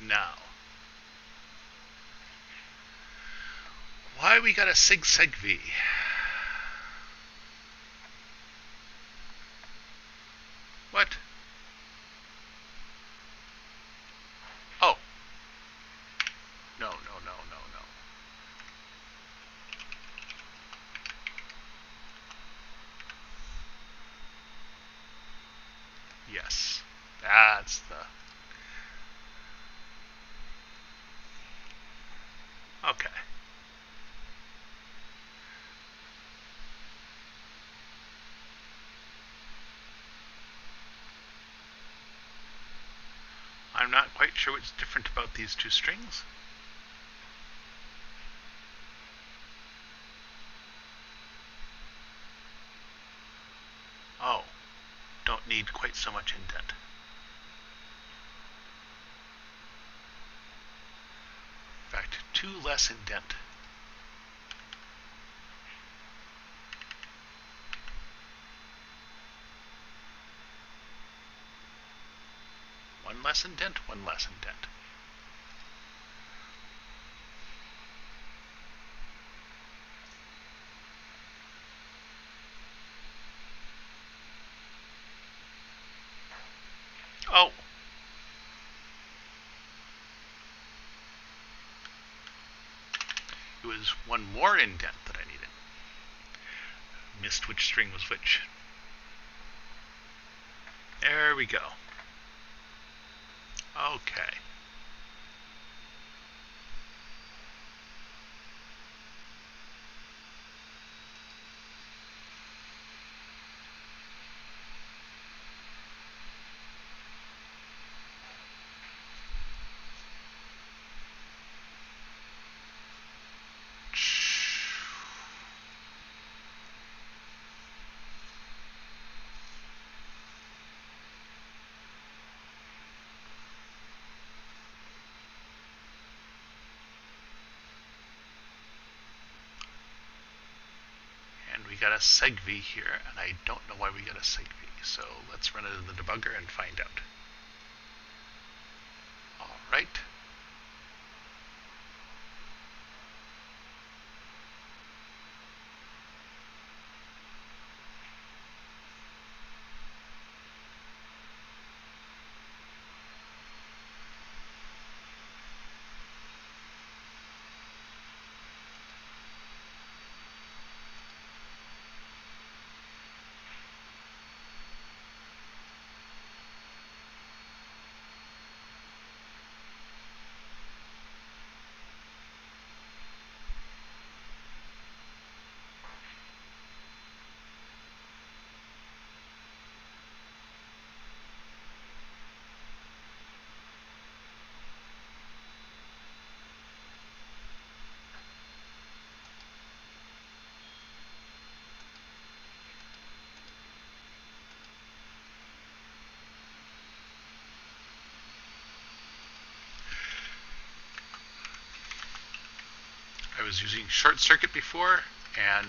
Now, why we got a sig V? What? Oh. No. Yes. That's the... Okay. I'm not quite sure what's different about these two strings. Oh, don't need quite so much indent. In fact, 2 less indent. One less indent, 1 less indent. Oh. It was 1 more indent that I needed. Missed which string was which. There we go. Okay. We got a seg V here, and I don't know why we got a seg V. So let's run it in the debugger and find out. All right. was using short circuit before, and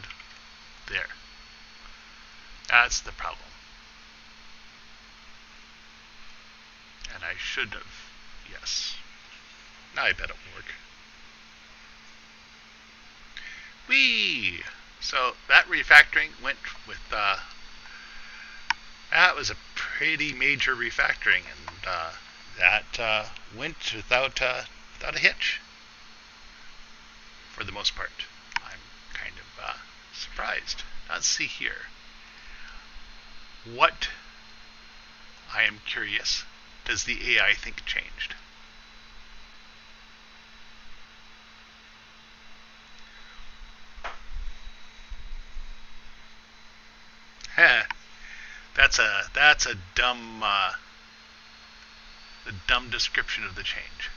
there. That's the problem. And I should have, yes. Now I bet it will work. Whee! So that refactoring went with, that was a pretty major refactoring, and that went without a hitch, for the most part. I'm kind of surprised. Let's see here. What, I am curious, does the AI think changed? That's a dumb description of the change.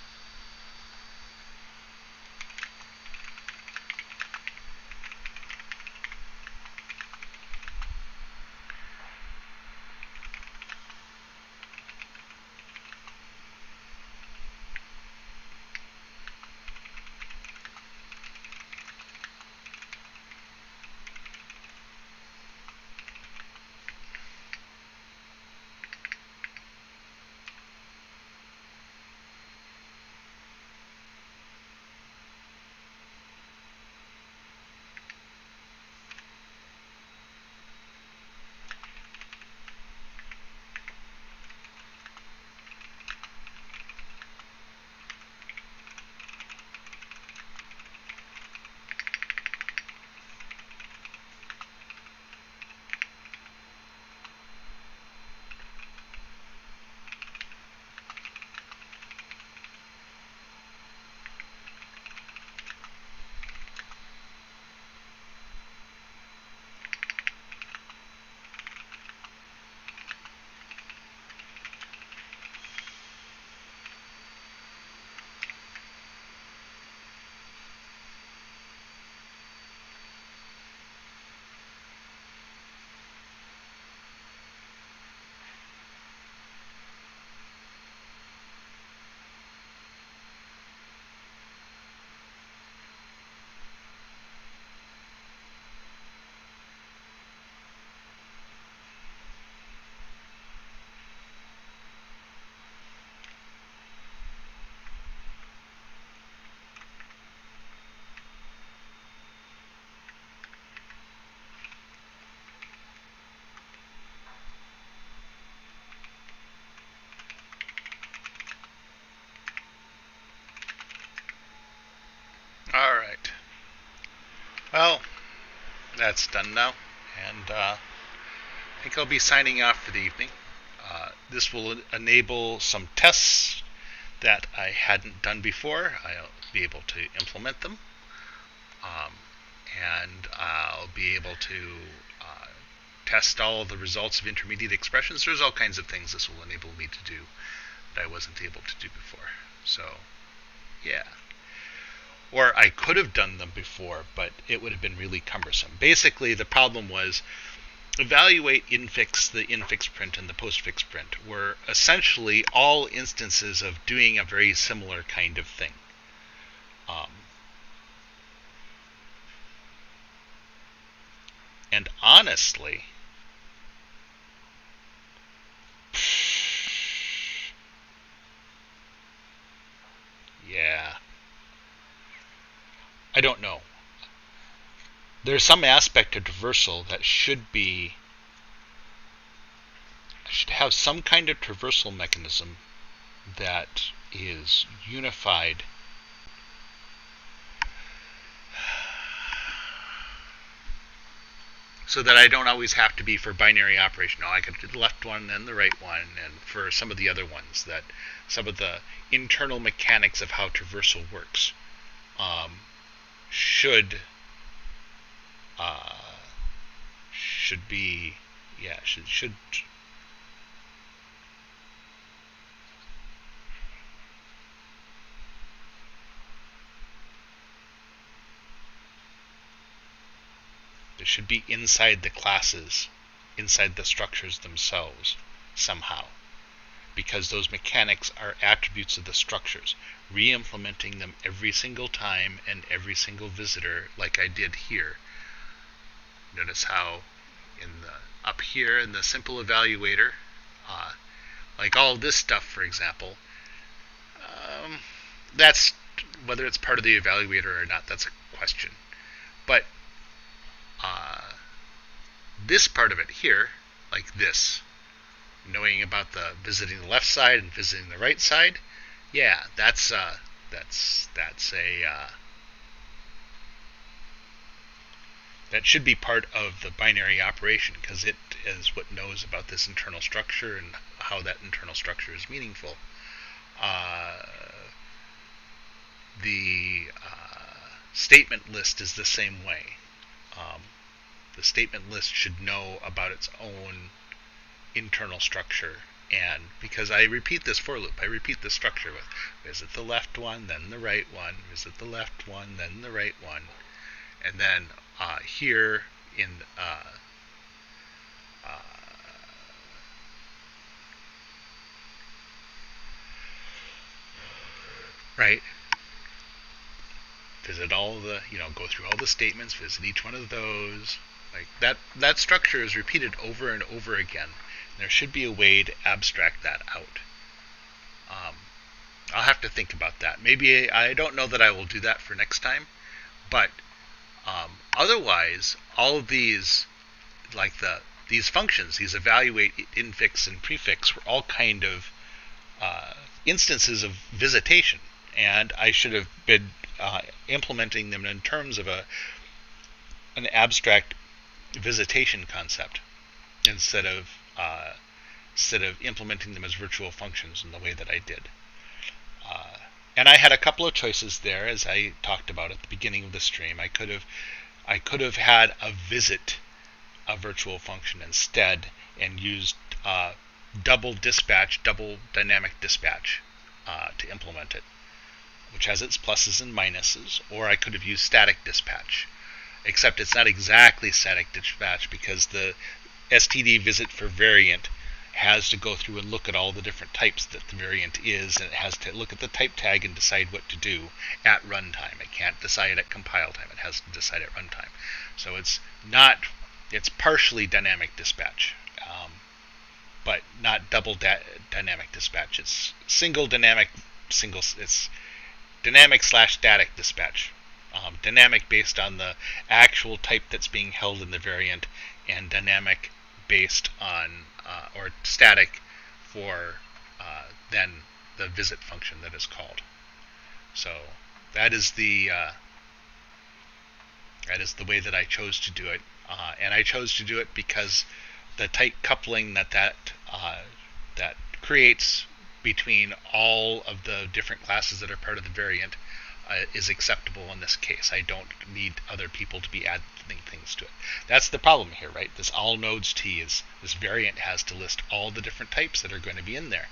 Alright. Well, that's done now, and I think I'll be signing off for the evening. This will enable some tests that I hadn't done before. I'll be able to implement them, and I'll be able to test all of the results of intermediate expressions. There's all kinds of things this will enable me to do that I wasn't able to do before. So, yeah. Or I could have done them before, but it would have been really cumbersome. Basically, the problem was evaluate infix, the infix print, and the postfix print were essentially all instances of doing a very similar kind of thing. And honestly, yeah, I don't know. There's some aspect of traversal that should have some kind of traversal mechanism that is unified. So that I don't always have to be for binary operation. No, I could do the left one and the right one, and for some of the other ones, that some of the internal mechanics of how traversal works should be, yeah, should They should be inside the classes, inside the structures themselves, somehow. because those mechanics are attributes of the structures. Re-implementing them every single time and every single visitor, like I did here. Notice how up here in the simple evaluator, like all this stuff, for example, that's whether it's part of the evaluator or not, that's a question. But this part of it here, like this, knowing about the visiting the left side and visiting the right side, yeah, that should be part of the binary operation, because it is what knows about this internal structure and how that internal structure is meaningful. The statement list is the same way. The statement list should know about its own internal structure, and because I repeat this for loop, I repeat this structure with visit the left one, then the right one, visit the left one, then the right one, and then here in right, visit all the, go through all the statements, visit each one of those, like that structure is repeated over and over again. There should be a way to abstract that out. I'll have to think about that. Maybe I don't know that I will do that for next time, but otherwise, all of these, like these functions, these evaluate, infix, and prefix, were all kind of instances of visitation, and I should have been implementing them in terms of an abstract visitation concept instead of implementing them as virtual functions in the way that I did. And I had a couple of choices there, as I talked about at the beginning of the stream. I could have had a visit, a virtual function instead, and used double dynamic dispatch to implement it, which has its pluses and minuses. Or I could have used static dispatch, except it's not exactly static dispatch, because the std visit for variant has to go through and look at all the different types that the variant is, and it has to look at the type tag and decide what to do at runtime. It can't decide at compile time. It has to decide at runtime. So it's partially dynamic dispatch, but not double dynamic dispatch. It's it's dynamic/static dispatch. Dynamic based on the actual type that's being held in the variant, and dynamic based on or static for then the visit function that is called. So that is the way that I chose to do it, and I chose to do it because the tight coupling that creates between all of the different classes that are part of the variant is acceptable in this case. I don't need other people to be adding things to it. That's the problem here, right? This all nodes T is, this variant has to list all the different types that are going to be in there,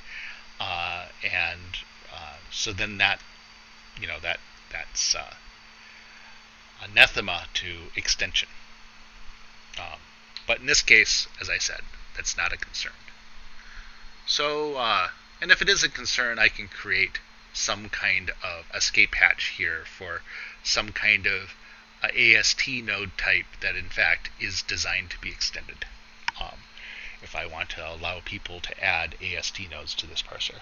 so then that's anathema to extension. But in this case, as I said, that's not a concern. So, and if it is a concern, I can create some kind of escape hatch here for some kind of AST node type that in fact is designed to be extended, if I want to allow people to add AST nodes to this parser.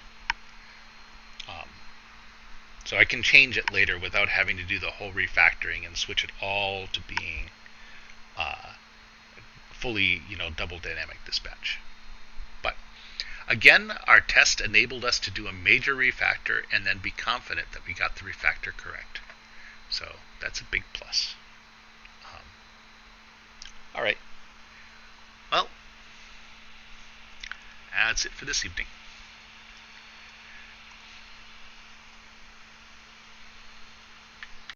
So I can change it later without having to do the whole refactoring and switch it all to being fully, double dynamic dispatch. But again, our test enabled us to do a major refactor and then be confident that we got the refactor correct. So that's a big plus. All right. Well, that's it for this evening.